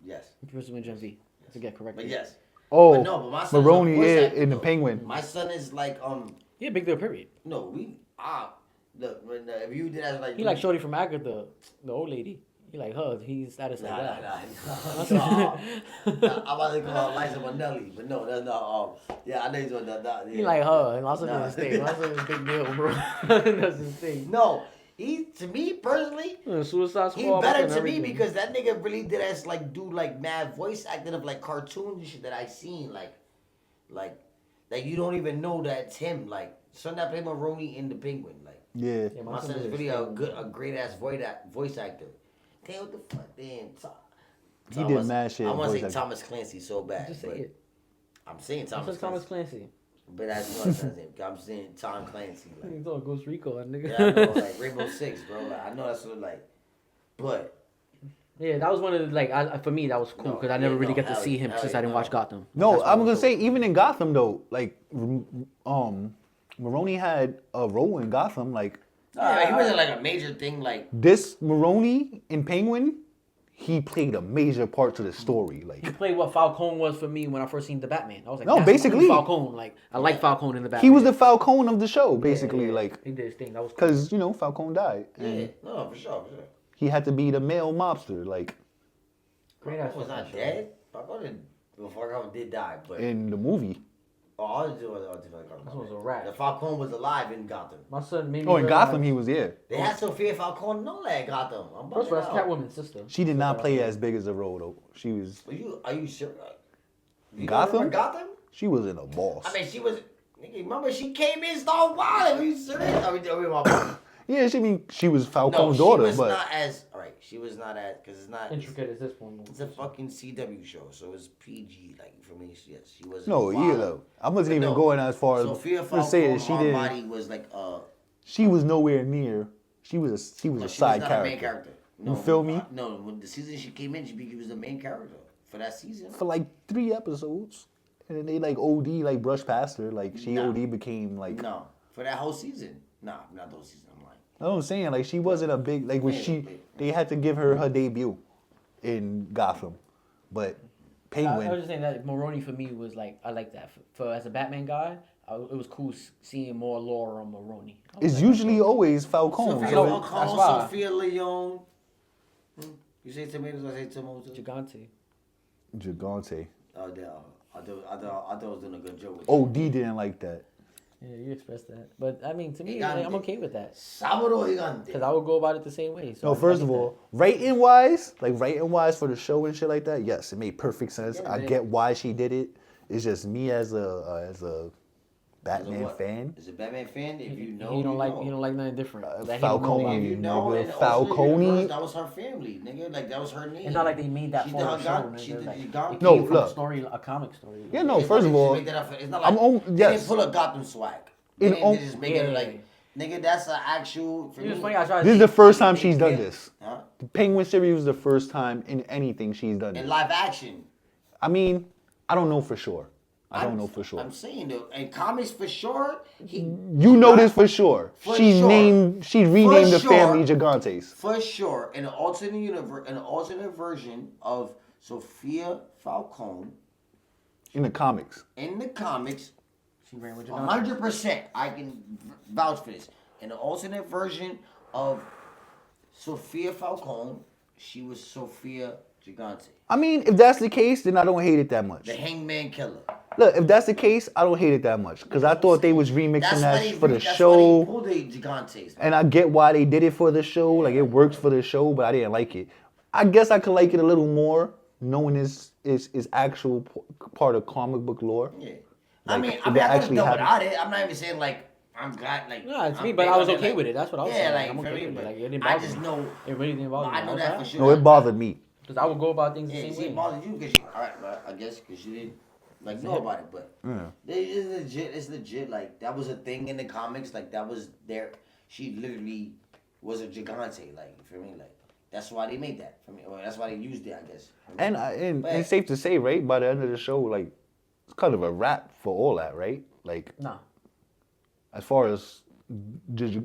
Yes. Principal in Gen V. To get corrected. But yes. oh, But no, but my son's a Maroni voice yeah, actor, in the though. Penguin. My son is like Yeah, big deal. Period. no look when if you did that like He like Shorty from Agatha, the old lady. He like her. He's status like that. nah. I'm about to call her Liza Minnelli, but no, that's not yeah, I know he's doing that. Yeah. He like her. And my son Nah. is his thing. My son is big deal, bro. That's his thing. No, he to me personally, Suicide he Squad. better and to me everything. because that nigga really did as like do like mad voice acting of like cartoons and shit that I seen like you don't even know that it's him. Like son that played Maroni in the Penguin. Like Yeah. Yeah, my son is really a great ass voice actor. Damn, what the fuck? Damn, He did mad shit I want voice to say acting. Thomas Clancy so bad. Just say but it. I'm saying My Thomas son's Clancy. Thomas Clancy. But that's not his name. I'm saying Tom Clancy. Like, He's all Ghost Rico, that nigga. yeah, I know, like Rainbow Six, bro. Like, I know that's what like, but Yeah, that was one of the, like, for me, that was cool No, because I never yeah, really no, get to hell see yeah, him hell since yeah, I didn't no. watch Gotham. No, That's I'm what gonna was say dope. even in Gotham though, like Maroni had a role in Gotham. Like yeah, he wasn't like a major thing. Like, this Maroni in Penguin, he played a major part to the story. He Like played what Falcone was for me when I first seen the Batman. I was like, No, that's basically- cool Falcone. Like, I like Falcone in the Batman. he was the Falcone of the show, Yeah, basically. yeah, Like he did his thing. That was cool. because Falcone died, yeah, and no, for sure. he had to be the male mobster. Like Great Falcone ass was not fucking show. dead. Falcone did die, but in the movie. all I do was This was a rat. The Falcone was alive in Gotham. My son made me Oh, in realize- Gotham he was there. They had Sophia Falcone and all that in Gotham. I'm First of all, bugging that's out. Catwoman's sister. She did not play as big as a role though. She was Are you sure? You Gotham? remember Gotham? she wasn't a boss. I mean, she was. Nigga, remember she came in started wilding. Are you serious? Are we my Yeah, she was No, Falcone's she daughter, was but not as. All right, She was not at because it's not. Intricate as this one. It's a fucking CW show, so it's PG. Like for me, yes, she wasn't. No, wild. though. I wasn't But even no, going as far as Sophia let's Falcone, say she her didn't. body was like She was nowhere near. She was a no, side she was not character. a main character. No, You feel me? No, when the season she came in, she was the main character for that season. For like 3 episodes, and then they like OD like brushed past her. Like she Nah. OD became like. No, for that whole season. Nah, not those seasons. I'm lying. I know what I'm saying, like she wasn't a big like when Yeah. they had to give her debut in Gotham, but I Penguin. was just saying that Maroni for me was like I like that for as a Batman guy. It was cool seeing more lore on Maroni. I was It's like, usually always Falcone. Sophia So that's Falcone, why. Sophia Leone. You say tomatoes, I say tomatoes. Gigante. Gigante. Oh, I thought I was doing a good joke. OD didn't like that. Yeah, you expressed that, but I mean, to me, Gigante. like, I'm okay with that Sábado Gigante. because I would go about it the same way. So No, I first get of all, rating wise for the show and shit like that, yes, it made perfect sense. Yeah, I man. get why she did it. It's just me as a Batman what? fan. As a Batman fan, if you know, he don't like know. he don't like nothing different. That he don't know Falcone. about. If you know, Nigga, and also the Falcone. universe, that was her family, nigga. Like that was her name. It's not like they made that She for did the her show. God- nigga. she did Like, the God- it No, came from look. a comic story. Yeah, no. It's First not of like all, she made that up. It's not I'm like on. they Yes, didn't pull a Gotham swag. In They on- didn't just make it Yeah. like, nigga, that's an actual. For It was me, funny. I tried. this is the first time she's done Yeah. this. Huh? The Penguin series was the first time in anything she's done In this. live action. I mean, I don't know for sure. I don't know for sure. I'm saying though, in comics for sure, You know this for sure. For She sure. renamed the sure. family Gigantes. for sure, in an alternate universe, an alternate version of Sophia Falcone In the comics. in the comics, She ran with Gigante. 100%, I can vouch for this. In the alternate version of Sophia Falcone, she was Sophia Gigante, I mean, if that's the case, then I don't hate it that much. the Hangman Killer. Look, if that's the case, I don't hate it that much. Because I thought they was remixing that for the That's why they show. pulled the Gigantes. And I get why they did it for the show. Like, it works for the show, but I didn't like it. I guess I could like it a little more, knowing it's actual part of comic book lore. Yeah. Like, I mean, if I that could have actually done happened. without it. I'm not even saying like I'm glad. Like No, it's I'm me, but big I was on it, okay like- with it. That's what I was yeah, saying. like I'm for okay me, with it. but Like, it didn't I bother just me. know. It really didn't bother me. I know that for sure. No, it bothered me. Because I would go about things the Yeah, same see, it way. bothered you because you. All right, but I guess because you didn't like know about it, but it's legit. It's legit. Like that was a thing in the comics. Like that was there. She literally was a gigante. Like for me, like that's why they made that. For me, well, that's why they used it. I guess. For me. And But- it's safe to say, right, by the end of the show, like, it's kind of a wrap for all that, right? Like, Nah. as far as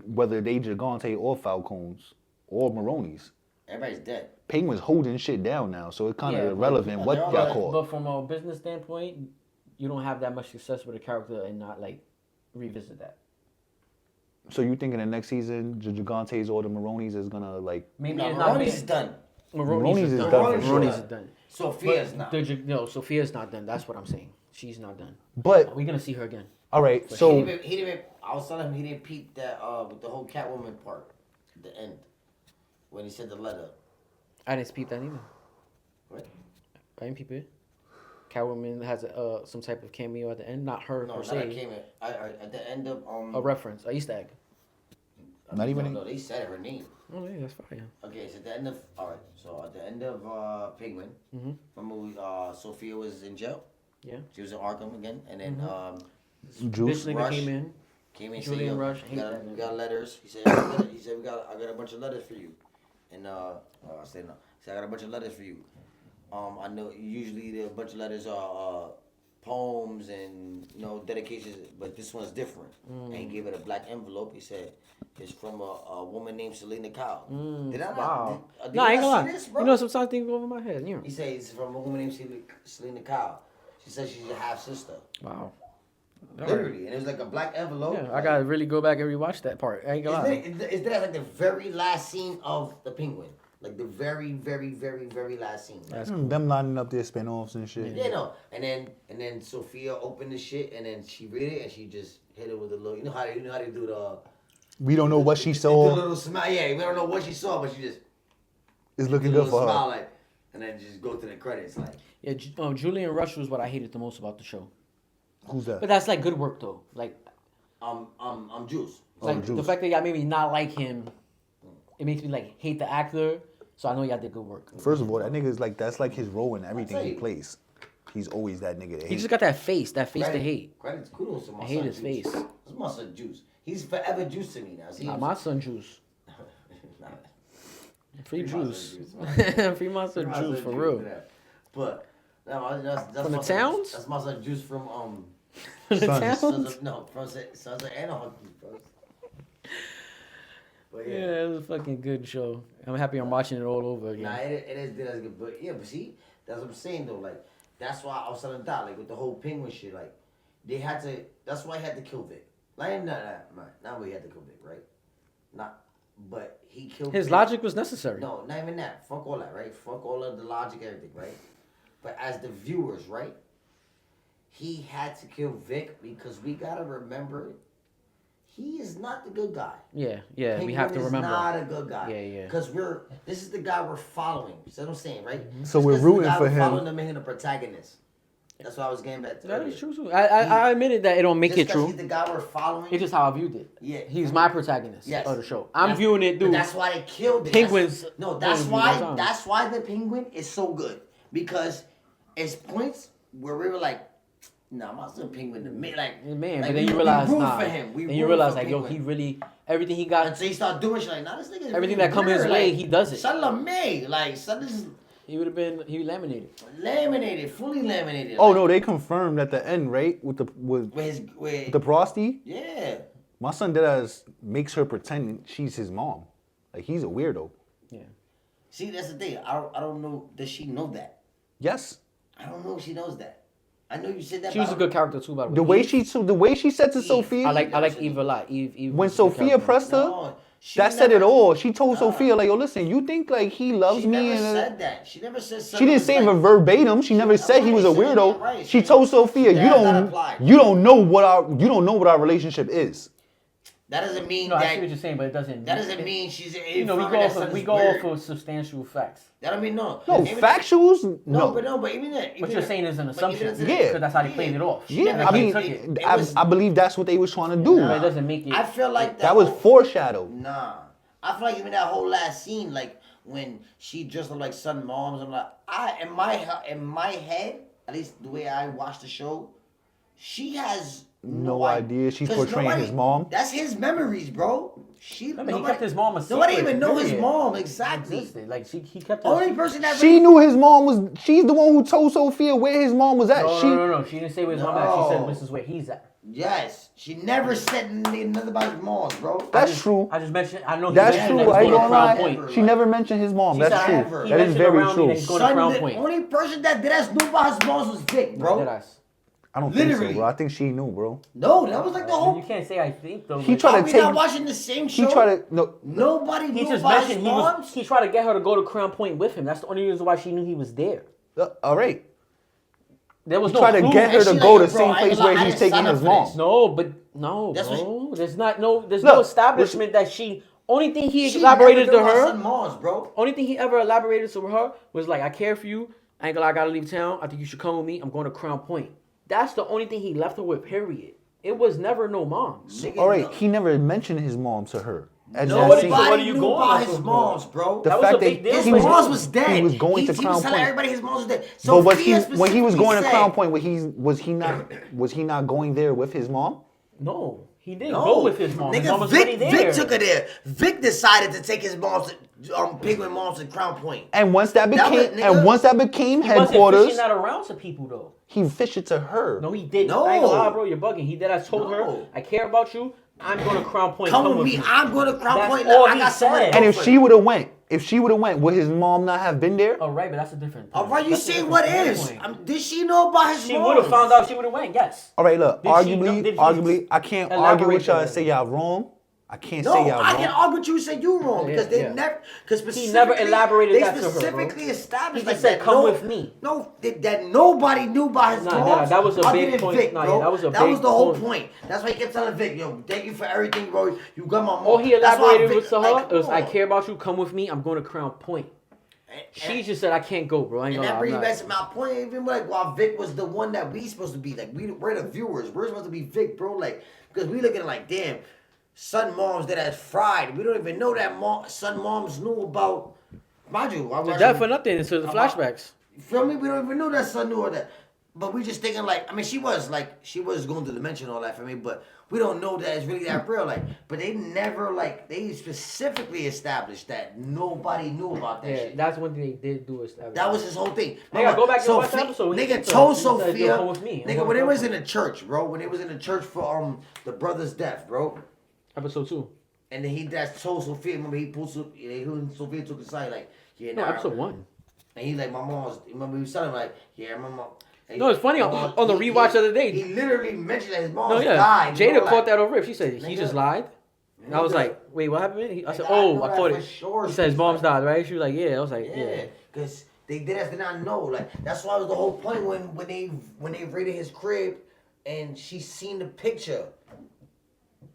whether they Gigante or Falcons or Maronis, Everybody's dead. Penguin's holding shit down now, so it's kind of Yeah, but- irrelevant what they're all y'all like- call. But from a business standpoint, you don't have that much success with a character and not like revisit that. So you think in the next season, the Gigantes or the Maronis is gonna like? Maybe No, it's not. Maroni's is done. Maroney's is done for sure. Maroney's is done. Sophia's But not. no, Sophia's not done. That's what I'm saying. She's not done. But We're gonna see her again. all right, He so didn't. Even, I was telling him he didn't peep that with the whole Catwoman part, at the end, when he said the letter. I didn't peep that either. What? I didn't peep it. Catwoman has some type of cameo at the end. Not her No, per not that se. came at the end of A reference, a Easter egg. Not even No, they said her name. Oh yeah, that's fine. Okay, so at the end of so at the end of Penguin, Mhm. remember Sophia was in jail. Yeah. She was in Arkham again, and then Juice. This nigga Rush. came in. came in and Julian said, "Yo, Rush, we hate got, that we nigga. got letters." He said, "We got I got a bunch of letters for you," and I said no. He said, "I got a bunch of letters for you." I know usually the bunch of letters are poems and dedications, but this one's different. And he gave it a black envelope. He said, "It's from a woman named Selena Kyle." Did I not? Wow. Did No, I ain't you not gonna see lie. this, bro? You know, sometimes things go over my head. You know. He said it's from a woman named Selena Kyle. She said she's a half sister. Wow. Literally, and it was like a black envelope. Yeah, I gotta really go back and rewatch that part. I ain't gonna lie. Is that like the very last scene of the Penguin? Like the very, very, very, very last scene. That's them lining up their spinoffs and shit. Yeah, no. And then Sophia opened the shit, and then she read it, and she just hit it with a little. You know how they do the. We don't know what she The saw. little smile. Yeah, we don't know what she saw, but she just It's did looking a good little for smile, her. like, and then just go to the credits, like. Yeah, Julian Rush was what I hated the most about the show. Who's that? But that's like good work though. Like, I'm Juice. like the Juice. fact that y'all made me not like him, it makes me like hate the actor. So I know y'all did good work. First of all, that nigga's like that's like his role in everything tell he you. plays. He's always that nigga. To He hate. just got that face to hate. Credit, kudos to my I son hate his Juice. face. That's my son Juice. He's forever Juice to me now. See, Nah, my son Juice. Nah, Free my son juice. Juice. Free monster my juice son for Juice real. for that. But no, that's From the my son- towns? That's my son Juice from The Sons. towns? Sons of Anarchy, bro. But Yeah, it was a fucking good show. I'm happy I'm watching it all over again. Nah, it is good. But yeah, but see, that's what I'm saying though. Like, that's why I was telling Dot, like with the whole penguin shit, like they had to. That's why he had to kill Vic. Like, not why he had to kill Vic, right? Not, but he killed. His Vic. logic was necessary. No, not even that. Fuck all that, right? Fuck all of the logic, everything, right? But as the viewers, right? He had to kill Vic because we gotta remember, he is not the good guy. Yeah, we Penguin have to is remember. not a good guy. Yeah. Because this is the guy we're following. See what I'm saying, right? So Just we're 'cause rooting the guy for we're him. Following the main the protagonist. That's what I was getting back to. That earlier. is true too. I admitted that it don't make Just it 'cause true. He's the guy we're following. It's just how I viewed it. Yeah. He's my protagonist Yes. of the show. I'm That's- viewing it but through. That's why they killed it. Penguins. That's point of view all the time. That's why the penguin is so good because it's points where we were like, nah, my son penguin the man, like Man, like, but then we you realize, root nah. for him. We Then you root realize, for like, yo, Penguin. he really everything he got. And so he started doing shit like, nah, this nigga. Is Everything really that come his weird. way, like, he does it. Son of May, like son is He laminated. laminated, fully laminated. Oh like, no, they confirmed at the end, right? With the Prosty. Yeah. My son Deadass makes her pretend she's his mom. Like he's a weirdo. Yeah. See, that's the thing. I don't know. Does she know that? Yes. I don't know if she knows that. I know you said that. She was but a I good don't- character too, by the way. The way Eve. she said to Eve. Sophia, I like Eve a lot. Eve when was a good Sophia character. pressed her, No, she that said it never- all. She told Nah. Sophia like, yo, listen, you think like he loves She me never and said that. She never said. she didn't say it verbatim. She never said he was a Right, she didn't- weirdo. right, She she- told Sophia, that you does not don't apply. you don't know what our relationship is. That doesn't mean No, I see that. what you're saying, but it doesn't. That doesn't mean she's. You know, we go off of substantial facts. That don't mean no. No, Even- factuals? No, No. but even that. What you're saying is an assumption. Yeah. Because that's how they played it off. She never Yeah, I mean, took it. I believe that's what they was trying to do. But it doesn't make it. I feel like That was whole- foreshadowed. Nah, I feel like even that whole last scene, like when she dressed up like Sun Moms, I'm like, in my head, at least the way I watched the show, she has No idea she's 'cause portraying his mom? That's his memories, bro. He kept his mom a secret. Nobody even know his period. mom exactly. Existed. Like he kept. her- Only person that She knew his mom was. She's the one who told Sophia where his mom was at. No. She didn't say where his mom at. She said No. this is where he's at. Yes, she never said nothing about his mom, bro. That's true. I just mentioned. I know. That's mentioned true. that I he's ain't going gonna to Crown lie. Point. She never mentioned his mom. She That's said, true. he That is mentioned very around me true. that he's going to Crown the Point. only person that knew about his mom was Vic, bro. Deadass. I don't think Literally. so, bro. I think she knew, bro. No, that was like the You whole. can't say I think though. He like- tried Are to we take. not watching the same show? He tried to no. Nobody He knew just about his mentioned moms. he tried to get her to go to Crown Point with him. That's the only reason why she knew he was there. All right. There was He no tried to clue. get her And to she go like, the bro, same I ain't place gonna lie, where I he's didn't taking sign up his for mom. this. No, but no, That's what bro. There's no Look, establishment that she. Only thing he She elaborated never to knew about her. Sun moms, bro. Only thing he ever elaborated to her was like, I care for you. I ain't gonna lie, I gotta leave town. I think you should come with me. I'm going to Crown Point. That's the only thing he left her with, period. It was never no mom. Nigga, All right. no- He never mentioned his mom to her. As No, that what scene. what are Nobody you knew going about off his of, bro? moms, bro. The That was fact a big that deal His for he him. moms was dead. He was going to he Crown was telling Point. everybody his moms was dead. But was Sophia when he was specifically going to said- Crown Point? Was he not going there with his mom? No, he didn't No. go with his mom. His mom Nigga, was already Vic there. took her there. Vic decided to take his moms to Penguin moms to Crown Point. And once that That was- became nigga, and once that became He wasn't headquarters, fishing that around to people though. he fished it to her. No, he didn't. No. I ain't gonna lie, bro. You're bugging. He did. I told her, No. I care about you. I'm going to Crown Point. Come with me. I'm going to Crown That's Point. all I he got somewhere to said. go And if for she you. would have went, would his mom not have been there? Oh, right, but that's a different. All right, you that's a saying different what is? standpoint. Did she know about his She moms? would have found out. She would have went. Yes. All right, look. Did she know- did he Arguably, I can't argue elaborate with y'all on and it? say y'all wrong. I can't No, say y'all I wrong. can argue with you and say you wrong because they yeah. never, because He never elaborated they that to her, bro. specifically established He like just said, that. "Come no, with me." No, that nobody knew about his Nah, moms. that was a other big than point. Vic, Nah, bro. yeah, that was a That was big the whole point. point. That's why he kept telling Vic, "Yo, thank you for everything, bro. You got my mom." All he That's why elaborated Vic- with to her like, was, come "I on. care about you. Come with me. I'm going to Crown Point." She just said, "I can't go, bro. I ain't And gonna that lie. brings I'm me not." back to my point. Even like while Vic was the one that we supposed to be, like we're the viewers. We're supposed to be Vic, bro. Like because we looking like damn. Son moms that has fried. We don't even know that Son moms knew about Mind you, I The watched death for nothing into the About- flashbacks. Feel me? We don't even know that son knew all that. But we just thinking like, I mean, she was going through the dimension and all that for me, but we don't know that it's really that real. Like, but they never they specifically established that nobody knew about that Yeah, shit. that's one thing they did do. That was his whole thing. Nigga, go back and watch the Sophia- episode when he Nigga kicked her. told He said, "Yo, Sophia, come with me. I'm nigga, going when to they was Brooklyn." in the church, bro, when they was in the church for the brother's death, bro, Episode 2. and then that told Sophia, remember he pulled Sophia took his side, like, yeah, No, nah, episode 1. and he like, my mom's, remember he was telling him like, yeah, my mom. No, it's funny, on the rewatch the other day- He literally mentioned that his mom No, yeah. died. Jada you know, caught like, that over rip. She said, he just lied. And I was Nigga. like, wait, what happened? I said, Nigga, I know I that caught for it. sure. He said his She's mom's like- died, right? She was like, yeah. I was like, Yeah, yeah. because they did not know. Like that's why it was the whole point when they raided his crib and she seen the picture.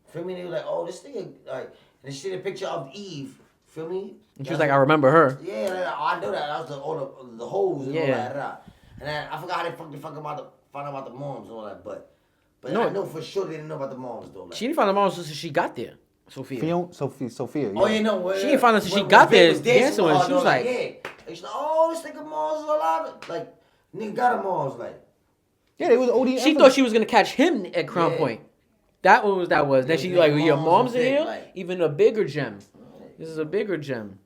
Feel me? They were like, oh, this nigga like, and she seen the picture of Eve. Feel me? And she was like, I remember her. Yeah, I know that. That was all the hoes and all Yeah. that. And then I forgot how they find out about the moms and all that, but No. I know for sure they didn't know about the moms though. Like, She didn't find the mom until she got there, Sophia. Sophia. oh, you know, She didn't find out till she got there dancing with her. She was like- yeah. And she's like, oh, this nigga mom's alive. Like, nigga got a mom's like. Yeah, it was OD. She thought she was going to catch him at Crown Yeah. Point. That was. Then Yeah, she big like, your moms mom's in and shit, here? like- Even a bigger gem. This is a bigger gem.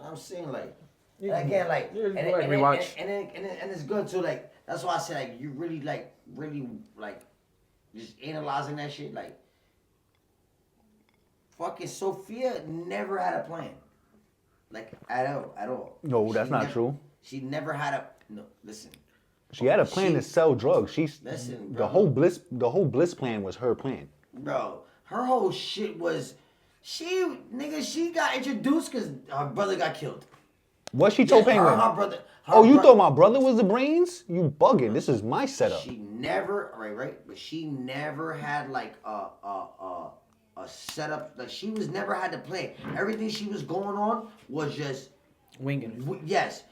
I'm saying like, and again like, Yeah, and, go ahead, and, rewatch. and it's good too. Like that's why I said like you really like just analyzing that shit. Like fucking Sophia never had a plan, like at all. No, that's not true. She never had a no. Listen, She had a plan to sell drugs. Listen, the bro. whole bliss plan was her plan. bro, her whole shit was she got introduced because her brother got killed. What she told Yes, Penguin? her brother. Oh, you thought my brother was the brains? You bugging. This is my setup. She never, right, but she never had like a setup. Like she was never had to play. Everything she was going on was just Winging it. yes.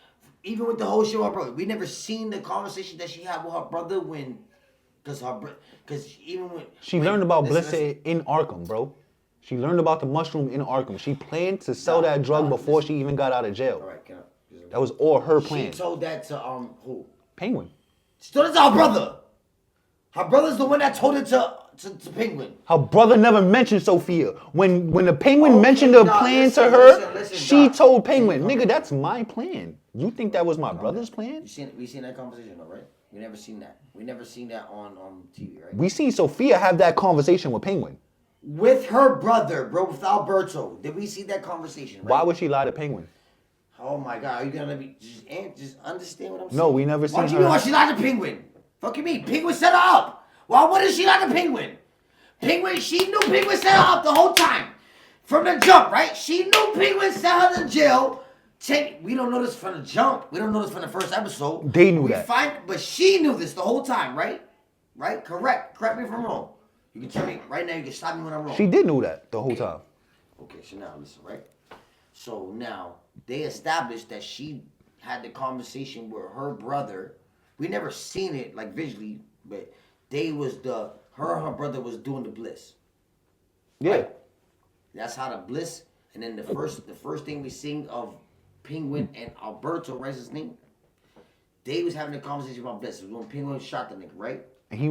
Even with the whole show, her brother, we never seen the conversation that she had with her brother because even when She learned about listen, bliss in Arkham, bro. She learned about the mushroom in Arkham. She planned to sell that drug before she even got out of jail. All right, can I? That was all her She plan. told that to who? Penguin. She told it to her brother. Her brother's the one that told it to Penguin. Her brother never mentioned Sophia. When the Penguin Okay, mentioned the Doc, plan listen, to her, listen, she Doc. told Penguin, nigga, that's my plan. You think that was my brother's plan? We seen that conversation though, right? We never seen that. We never seen that on TV, right? We seen Sophia have that conversation with Penguin. With her brother, bro, with Alberto. Did we see that conversation? Right? Why would she lie to Penguin? Oh my God, are you gonna let me just understand what I'm saying? No, we never Why seen do you her. mean why she lied to Penguin? Fucking me, Penguin set her up. Why wouldn't she lie to Penguin? Penguin, she knew Penguin set her up the whole time. From the jump, right? She knew Penguin sent her to jail. We don't know this from the jump. We don't know this from the first episode. They knew that. But she knew this the whole time, right? Right? Correct. Correct me if I'm wrong. You can tell me right now. You can stop me when I'm wrong. She did know that the whole time. Okay, so now listen, right? So now they established that she had the conversation with her brother. We never seen it like visually, but her and her brother was doing the bliss. Yeah. Right? That's how the bliss. And then the first thing we seen of Penguin and Alberto, right? His name. They was having a conversation about bliss. It was when Penguin shot the nigga, right? And he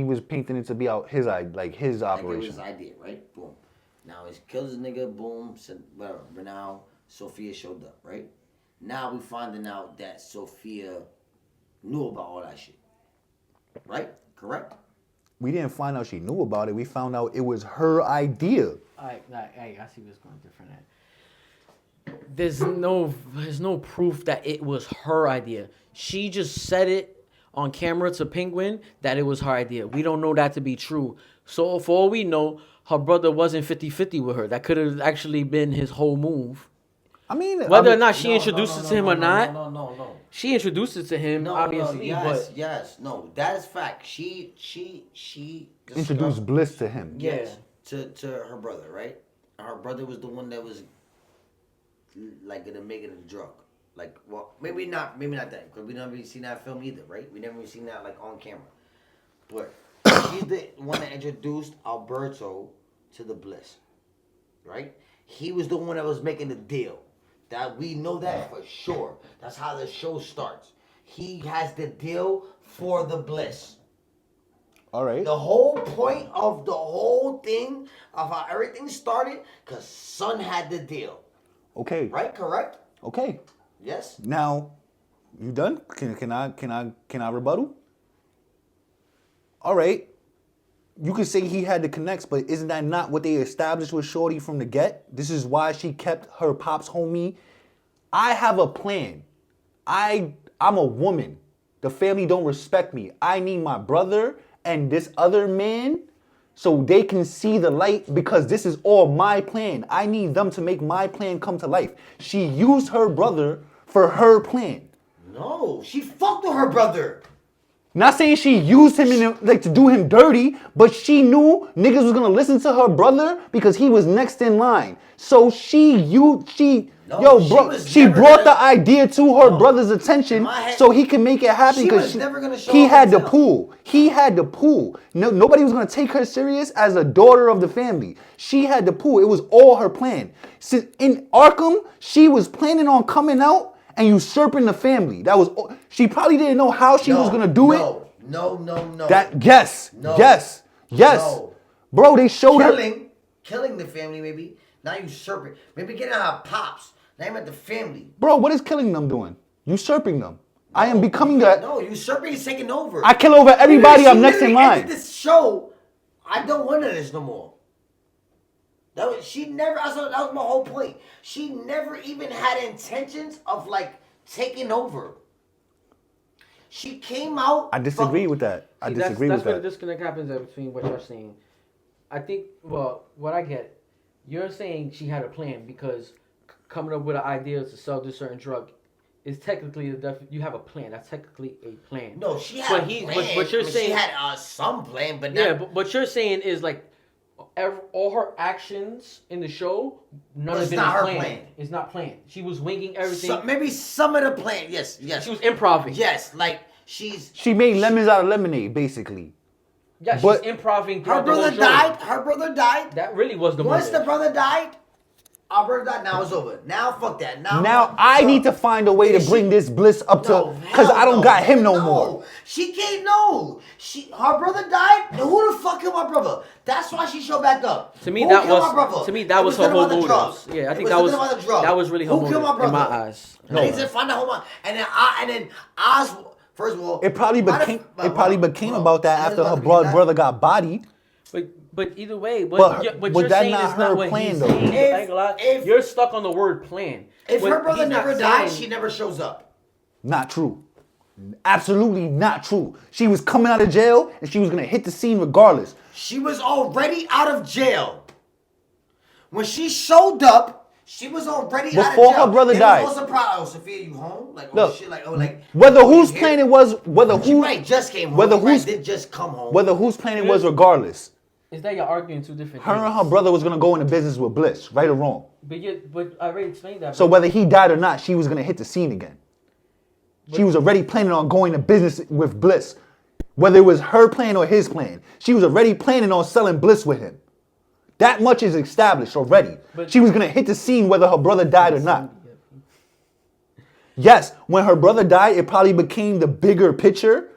was painting it to be out his Like it was operation. his idea, right? Boom. Now he kills this nigga, boom, whatever. But now Sophia showed up, right? Now we finding out that Sophia knew about all that shit. Right? Correct? We didn't find out she knew about it. We found out it was her idea. I see what's going different at. There's no proof that it was her idea. She just said it on camera to Penguin that it was her idea. We don't know that to be true. So for all we know, her brother wasn't 50-50 with her. That could have actually been his whole move. I mean, Whether or I mean, not she introduced it to him or not, No. she introduced it to him, obviously. Yes. No, that is fact. She introduced bliss to him. Yes. To her brother, right? Her brother was the one that was like gonna make it a drug. Like, well, maybe not that, because we never even seen that film either, right? We never even seen that like on camera. But she's the one that introduced Alberto to the bliss, right? He was the one that was making the deal. That we know that for sure. That's how the show starts. He has the deal for the bliss. All right. The whole point of the whole thing of how everything started, because Son had the deal. Okay. Right? Correct? Okay. Yes? Now, you done? Can I rebuttal? All right. You could say he had the connects, but isn't that not what they established with Shorty from the get? This is why she kept her pop's homie. I have a plan. I'm a woman. The family don't respect me. I need my brother and this other man so they can see the light because this is all my plan. I need them to make my plan come to life. She used her brother for her plan. No, she fucked with her brother. Not saying she used him to do him dirty, but she knew niggas was gonna listen to her brother because he was next in line. So she brought the idea to her brother's attention so he can make it happen because he had the pool. He had the pool. No, nobody was gonna take her serious as a daughter of the family. She had the pool. It was all her plan. In Arkham, she was planning on coming out and usurping the family. She probably didn't know how she was gonna do it. No. Yes. No. Bro, they showed her killing the family maybe. Now usurping. Maybe getting her pops. Now you at the family. Bro, what is killing them doing? Usurping them. I am becoming that. No, usurping is taking over. I kill over everybody. I'm next in line. This show, I don't want this no more. That was my whole point. She never even had intentions of like taking over. She came out. I disagree with that. That's where the disconnect happens between what you're saying. I think, well, what I get, you're saying she had a plan because coming up with an idea to sell this certain drug is technically you have a plan. That's technically a plan. No, she had a plan. But you're saying she had some plan, but yeah. But what you're saying is like all her actions in the show, none of it is planned. It's not planned. She was winging everything. Maybe some of the plan. Yes. She was improvising. Yes, like she made lemons out of lemonade, basically. Yeah, she's improvising. Her brother died. That really was the Once the brother died, our brother died. Now it's over. Now fuck that. Now I need to find a way to bring this bliss up to, because I don't got him no more. She can't know. Her brother died. And who the fuck killed my brother? That's why she showed back up. To me, that was her whole motive. Yeah, I think that was really her motive in my eyes. No. I need to find out who and then Oz. First of all, it probably became about that after her brother got bodied. But either way, what you're saying is not what he's saying. You're stuck on the word plan. If her brother never died, she never shows up. Not true. Absolutely not true. She was coming out of jail and she was gonna hit the scene regardless. She was already out of jail. When she showed up, she was already out of jail. Before her brother died. Was surprised. Oh, Sophia, you home? Like, oh look, shit, like, oh, like. Whether whose plan it was, she might just came home. Did just come home. Whether whose plan it was, regardless. Is that you're arguing two different things? Her and her brother was gonna go into business with Bliss, right or wrong. But I already explained that. So whether he died or not, she was gonna hit the scene again. She was already planning on going to business with Bliss. Whether it was her plan or his plan. She was already planning on selling Bliss with him. That much is established already. But she was going to hit the scene whether her brother died or not. Yes, when her brother died, it probably became the bigger picture.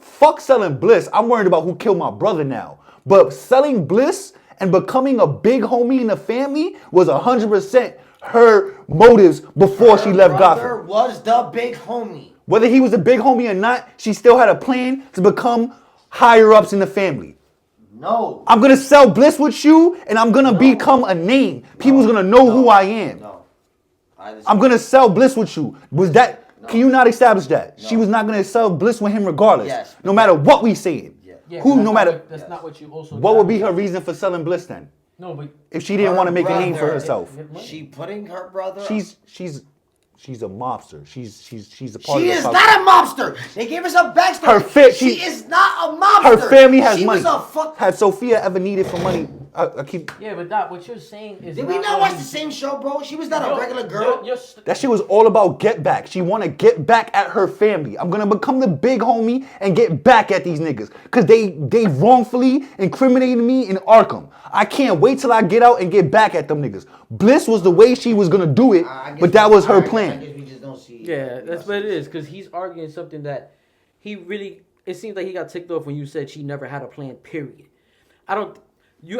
Fuck selling Bliss. I'm worried about who killed my brother now. But selling Bliss and becoming a big homie in the family was 100% her motives before she left Gotham. Her brother was the big homie. Whether he was a big homie or not, she still had a plan to become higher ups in the family. No. I'm going to sell Bliss with you and I'm going to become a name. People's going to know who I am. No. I'm going to sell Bliss with you. Was that... No. Can you not establish that? No. She was not going to sell Bliss with him regardless. Yes. No matter what we saying. Yeah, that's not what you also... What would be her reason for selling Bliss then? No, but... If she didn't want to make a name for herself. She putting her brother... She's a mobster. She's a part of the... She is not a mobster. They gave us a backstory. She is not a mobster. Her family has money. Had Sophia ever needed for money? I keep. Yeah, but Doc, what you're saying is. Did we not watch the same show, bro? She was not a regular girl. That shit was all about get back. She want to get back at her family. I'm gonna become the big homie and get back at these niggas because they wrongfully incriminated me in Arkham. I can't wait till I get out and get back at them niggas. Bliss was the way she was gonna do it, but that was her plan. I guess we just don't see. Yeah, that's what it is. Because he's arguing something that he really. It seems like he got ticked off when you said she never had a plan. Period. I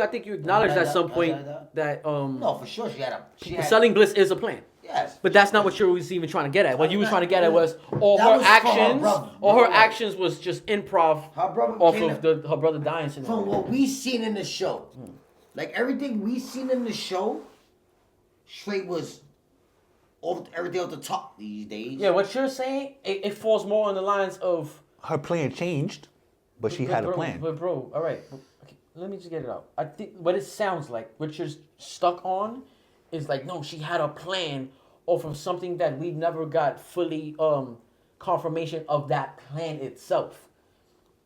think you acknowledged at some point that No, for sure she had a. selling Bliss is a plan. Yes. But that's not what you was even trying to get at. What you was trying to get at was all That her was for her actions. brother. All her Right. actions was just improv Her brother off came of her brother dying scenario. From what we seen in the show, like everything we seen in the show, straight was everything off the top these days. Yeah, what you're saying, it falls more on the lines of. Her plan changed, but she had a plan. But bro, all right, okay, let me just get it out. I think what it sounds like, what you're stuck on, is like no, she had a plan off of something that we never got fully confirmation of that plan itself.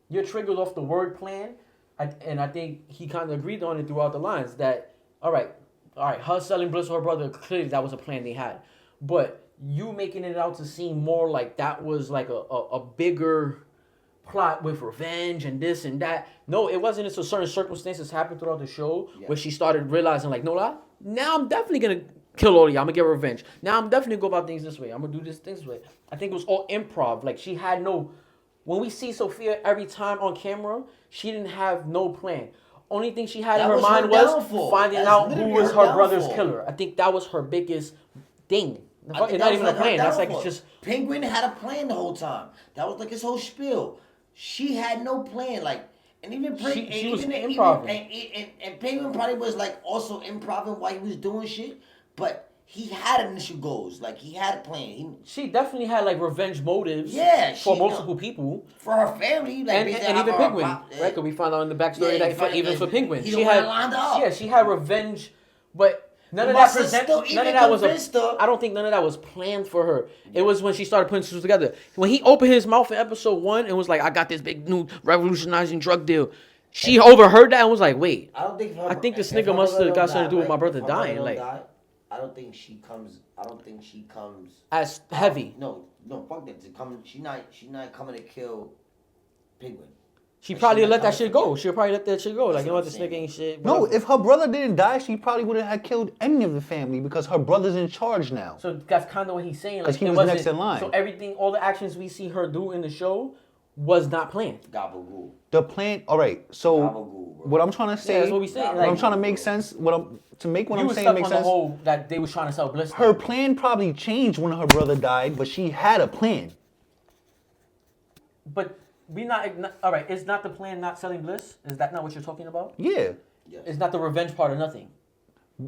You're triggered off the word plan, and I think he kind of agreed on it throughout the lines that all right, her selling Bliss to her brother, clearly that was a plan they had, but you making it out to seem more like that was like a bigger plot with revenge and this and that. No, it wasn't until certain circumstances happened throughout the show where she started realizing like, no, now I'm definitely gonna kill all of y'all. I'm gonna get revenge. Now I'm definitely gonna go about things this way. I'm gonna do this way. I think it was all improv. Like she had no. When we see Sophia every time on camera, she didn't have no plan. Only thing she had in her mind was finding out who was her brother's killer. I think that was her biggest thing. It's not even a plan. That's like it's just. Penguin had a plan the whole time. That was like his whole spiel. She had no plan, like, and even she was improv. And Penguin probably was like also improv while he was doing shit, but he had initial goals, like he had a plan. She definitely had like revenge motives. Yeah, for multiple people, for her family, like and even Penguin, right? Because we found out in the backstory that even for Penguin, she had revenge, but. None of that was I don't think none of that was planned for her. It was when she started putting two together. When he opened his mouth in episode 1 and was like, "I got this big new revolutionizing drug deal," she overheard that and was like, "Wait, I think this nigga must have got something to do with my brother dying." Like, I don't think she comes as heavy. No, fuck that. She's not coming to kill Penguin. She probably let that shit go. She'll probably let that shit go. Like, you know what, this nigga ain't shit. No, if her brother didn't die, she probably wouldn't have killed any of the family because her brother's in charge now. So that's kind of what he's saying. Because he was next in line. So everything, all the actions we see her do in the show was not planned. Gabagool. The plan, all right, so what I'm trying to say, that's what we saying. What I'm trying to make sense, what I'm saying makes sense. The whole that they was trying to sell Bliss. Her plan probably changed when her brother died, but she had a plan. But we not all right. Is not the plan not selling Bliss? Is that not what you're talking about? Yeah. Yes. It's not the revenge part or nothing.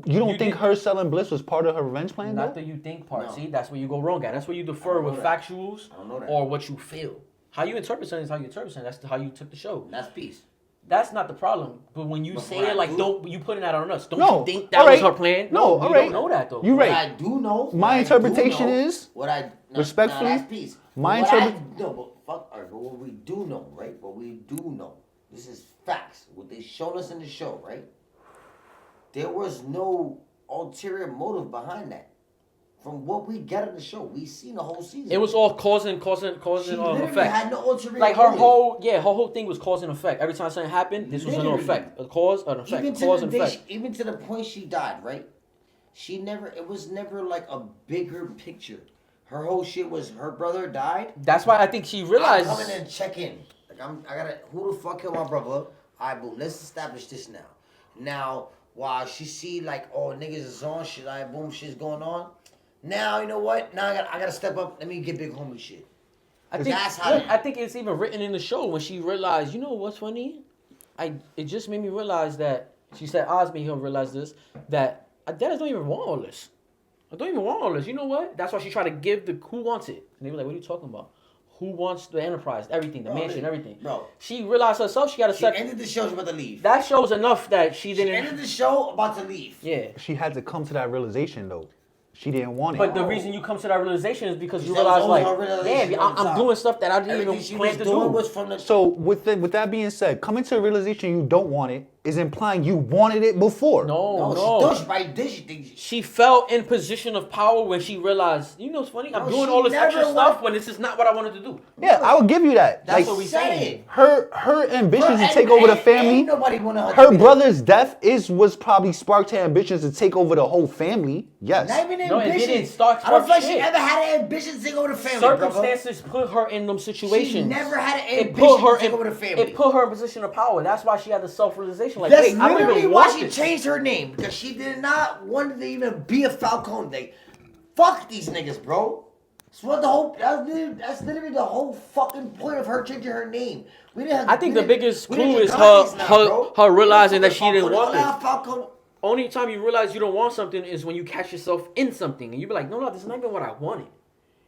You don't think her selling Bliss was part of her revenge plan? Not though? the you think part. No. See, that's where you go wrong at. That's where you defer with factuals or what you feel. How you interpret something is how you interpret something. That's how you took the show. That's peace. That's not the problem. But when you say it like, don't you putting that on us? Don't you think that all right. was her plan? No, we all right. don't know that though. You're right. What I do know. My interpretation is respectfully. respectfully. That's peace. My interpretation. No, but fuck. All right, but what we do know, right? What we do know. This is facts. What they showed us in the show, right? There was no ulterior motive behind that. From what we get in the show, we seen the whole season. It was all causing she literally effect. had no ulterior Like motive. her whole thing was cause and effect. Every time something happened, this was an effect. A cause, an effect. Even to the point she died, right? It was never like a bigger picture. Her whole shit was her brother died. That's why I think she realized. I'm coming and check in. Like I gotta, who the fuck killed my brother? All right, boom, let's establish this now. Now, while she see like, oh, niggas is on shit, all right, boom, shit's going on. Now, you know what? Now I gotta step up. Let me get big homie shit. I think it's even written in the show when she realized, you know what's funny? It just made me realize that, she said, Oz made him realize this, that Dennis don't even want all this. I don't even want all this. You know what? That's why she tried to give who wants it. And they were like, what are you talking about? Who wants the Enterprise? Everything, the mansion, everything. Bro. She realized herself, she got to She ended the show, she about to leave. That shows enough that she didn't. She ended the show, about to leave. Yeah. She had to come to that realization, though. She didn't want it. But the reason you come to that realization is because you realize, like, damn, I'm doing stuff that I didn't even plan to do. So with that being said, coming to a realization you don't want it is implying you wanted it before. No, she no. thought she probably did. She thinks She felt in position of power when she realized, you know what's funny? I'm No, doing she all this never extra wanted- stuff when this is not what I wanted to do. Yeah, I would give you that. That's Like, what we saying. saying. her ambitions to take over the family. Ain't nobody wanted her. to Her be the- brother's death was probably sparked her ambitions to take over the whole family. Yes. Not even No, it ambition. didn't start I don't feel like shit. she ever had an ambition to take over the family, brother. Circumstances put her in them situations. She never had an It ambition put her to take in, over the family. It put her in a position of power. That's why she had the self-realization. Like, That's wait, I don't literally even why want she this. changed her name, because she did not want to even be a Falcone. They fuck these niggas, bro. That's what the whole. That's literally the whole fucking point of her changing her name. We didn't have, I think we the didn't- biggest we didn't clue get is context her- now, her- bro. her realizing that Fucking she didn't Falcone. want this. Falcone. Only time you realize you don't want something is when you catch yourself in something, and you be like, no, this is not even what I wanted.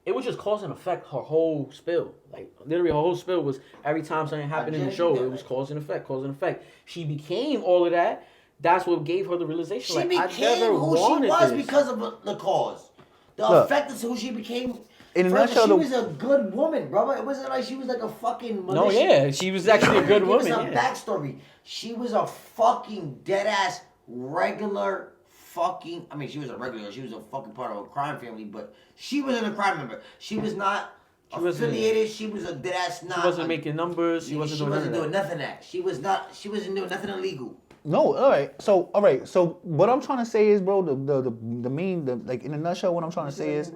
It was just cause and effect. Her whole spill, like literally, her whole spill was every time something happened in the show, it was cause and effect, cause and effect. She became all of that. That's what gave her the realization. She like, I became never who she wanted was this. because of the cause. The Look, effect is who she became. in a First, nutshell, she the- was a good woman, brother. It wasn't like she was like a fucking No, militia. yeah, she was actually a good Give woman. us a Yeah. backstory. She was a fucking dead ass regular fucking. I mean, she was a regular. She was a fucking part of a crime family, but she wasn't a crime member. She was not wasn't- affiliated. She was a dead ass. She wasn't making numbers. She wasn't doing none of that. nothing of that. She was not. She wasn't doing nothing illegal. No, all right. So what I'm trying to say is, bro, the main, like in a nutshell, what I'm trying to say is,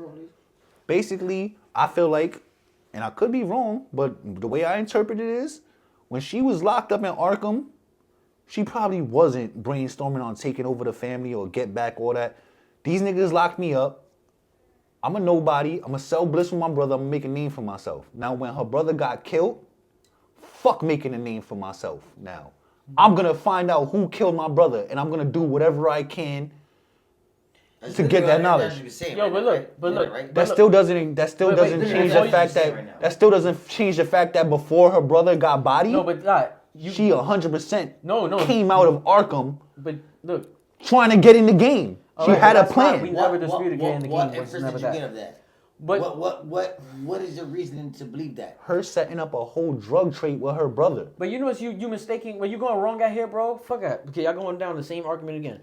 basically, I feel like, and I could be wrong, but the way I interpret it is, when she was locked up in Arkham, she probably wasn't brainstorming on taking over the family or get back, all that. These niggas locked me up. I'm a nobody. I'm gonna sell bliss with my brother. I'm gonna make a name for myself. Now, when her brother got killed, fuck making a name for myself now. I'm gonna find out who killed my brother, and I'm gonna do whatever I can to get that knowledge. Yo, but look, That still doesn't wait, change that's all the you fact just said that right now. that still doesn't change the fact that before her brother got bodied, No, but that she 100% No. came out of Arkham But look, trying to get in the game. She Alright, had a that's fine. plan. We never disputed getting the What game. Was inference never did you that. get of that? But What is your reasoning to believe that? Her setting up a whole drug trade with her brother. But you know what you mistaking? Well, you going wrong out here, bro. Fuck that. Okay, y'all going down the same argument again.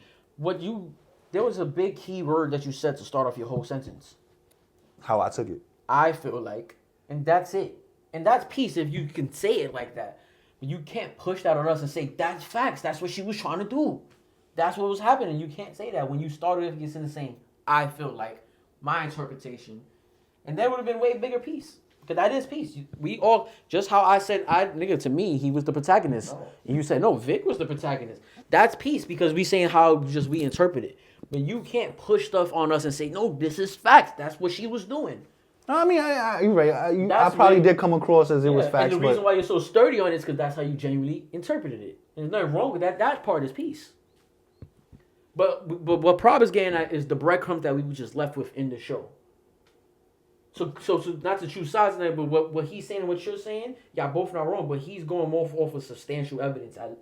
There was a big key word that you said to start off your whole sentence. How I took it. I feel like, and that's it. And that's peace if you can say it like that. But you can't push that on us and say that's facts. That's what she was trying to do. That's what was happening. You can't say that when you started off against the saying, I feel like, my interpretation. And that would have been way bigger peace. Because that is peace. We all, just how I said, nigga, to me, he was the protagonist. No. And you said, no, Vic was the protagonist. That's peace because we saying how just we interpret it. But you can't push stuff on us and say, no, this is facts. That's what she was doing. I mean, you're right. I That's probably really- did come across as it was Yeah, facts, and the reason but why you're so sturdy on it is because that's how you genuinely interpreted it. And there's nothing wrong with that. That part is peace. But what Prob is getting at is the breadcrumbs that we were just left with in the show. So not to choose sides in there, but what he's saying and what you're saying, y'all both not wrong. But he's going more off of substantial evidence, from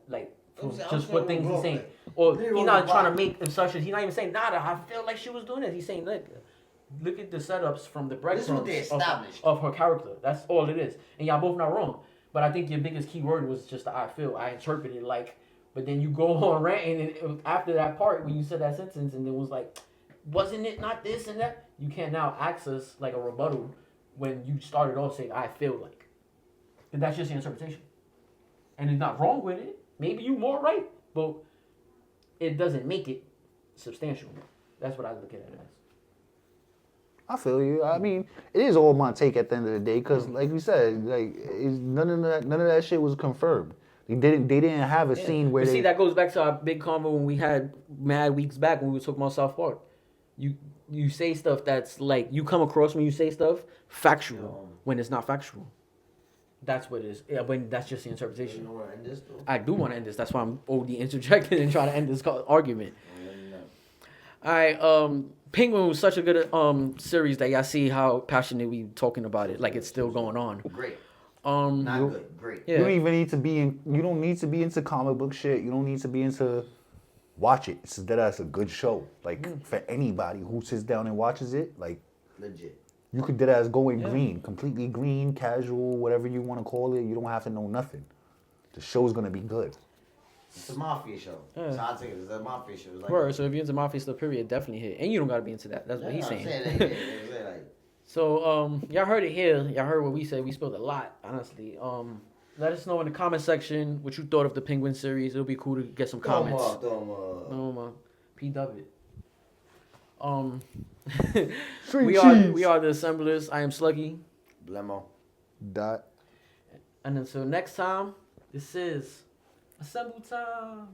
I'm just saying what things wrong, he's saying. like, Or they're he's wrong not with trying to Bob. make assumptions. He's not even saying nada. I feel like she was doing this. He's saying look at the setups from the This is what breadcrumbs they established. of her character. That's all it is. And y'all both not wrong. But I think your biggest key word was just the I feel. I interpreted like. But then you go on ranting, and it was after that part when you said that sentence, and it was like, wasn't it not this and that? You can't now access like a rebuttal when you started off saying I feel like, and that's just your interpretation, and it's not wrong with it. Maybe you more right, but it doesn't make it substantial. That's what I look at it as. I feel you. I mean, it is all my take at the end of the day, because like we said, like none of that shit was confirmed. They didn't have a scene where But they see, that goes back to our big convo when we had mad weeks back when we were talking about South Park. You say stuff that's like, you come across when you say stuff factual when it's not factual. That's what it is. Yeah, when that's just the interpretation. I do want to end this. That's why I'm OD interjecting and trying to end this argument. All right, Penguin was such a good series that y'all see how passionate we talking about it. Like it's still going on. Great. Not Good. Great. Yeah. You don't even need to be in. You don't need to be into comic book shit. You don't need to be into. Watch it. It's that's a good show. Like for anybody who sits down and watches it, like Legit. you could deadass go in green, completely green, casual, whatever you want to call it. You don't have to know nothing. The show's gonna be good. It's a mafia show. Yeah. So I take it. It's a mafia show. It's like Word. So if you're into mafia stuff, period, definitely hit. And you don't gotta be into that. That's what he's saying. So Y'all heard it here. Y'all heard what we said. We spilled a lot, honestly. Let us know in the comment section what you thought of the Penguin series. It'll be cool to get some comments. throw 'em up. P W. Street we cheese. are the Assemblers. I am Sluggy. Blemo. Dot. And until next time, this is Assemble Time.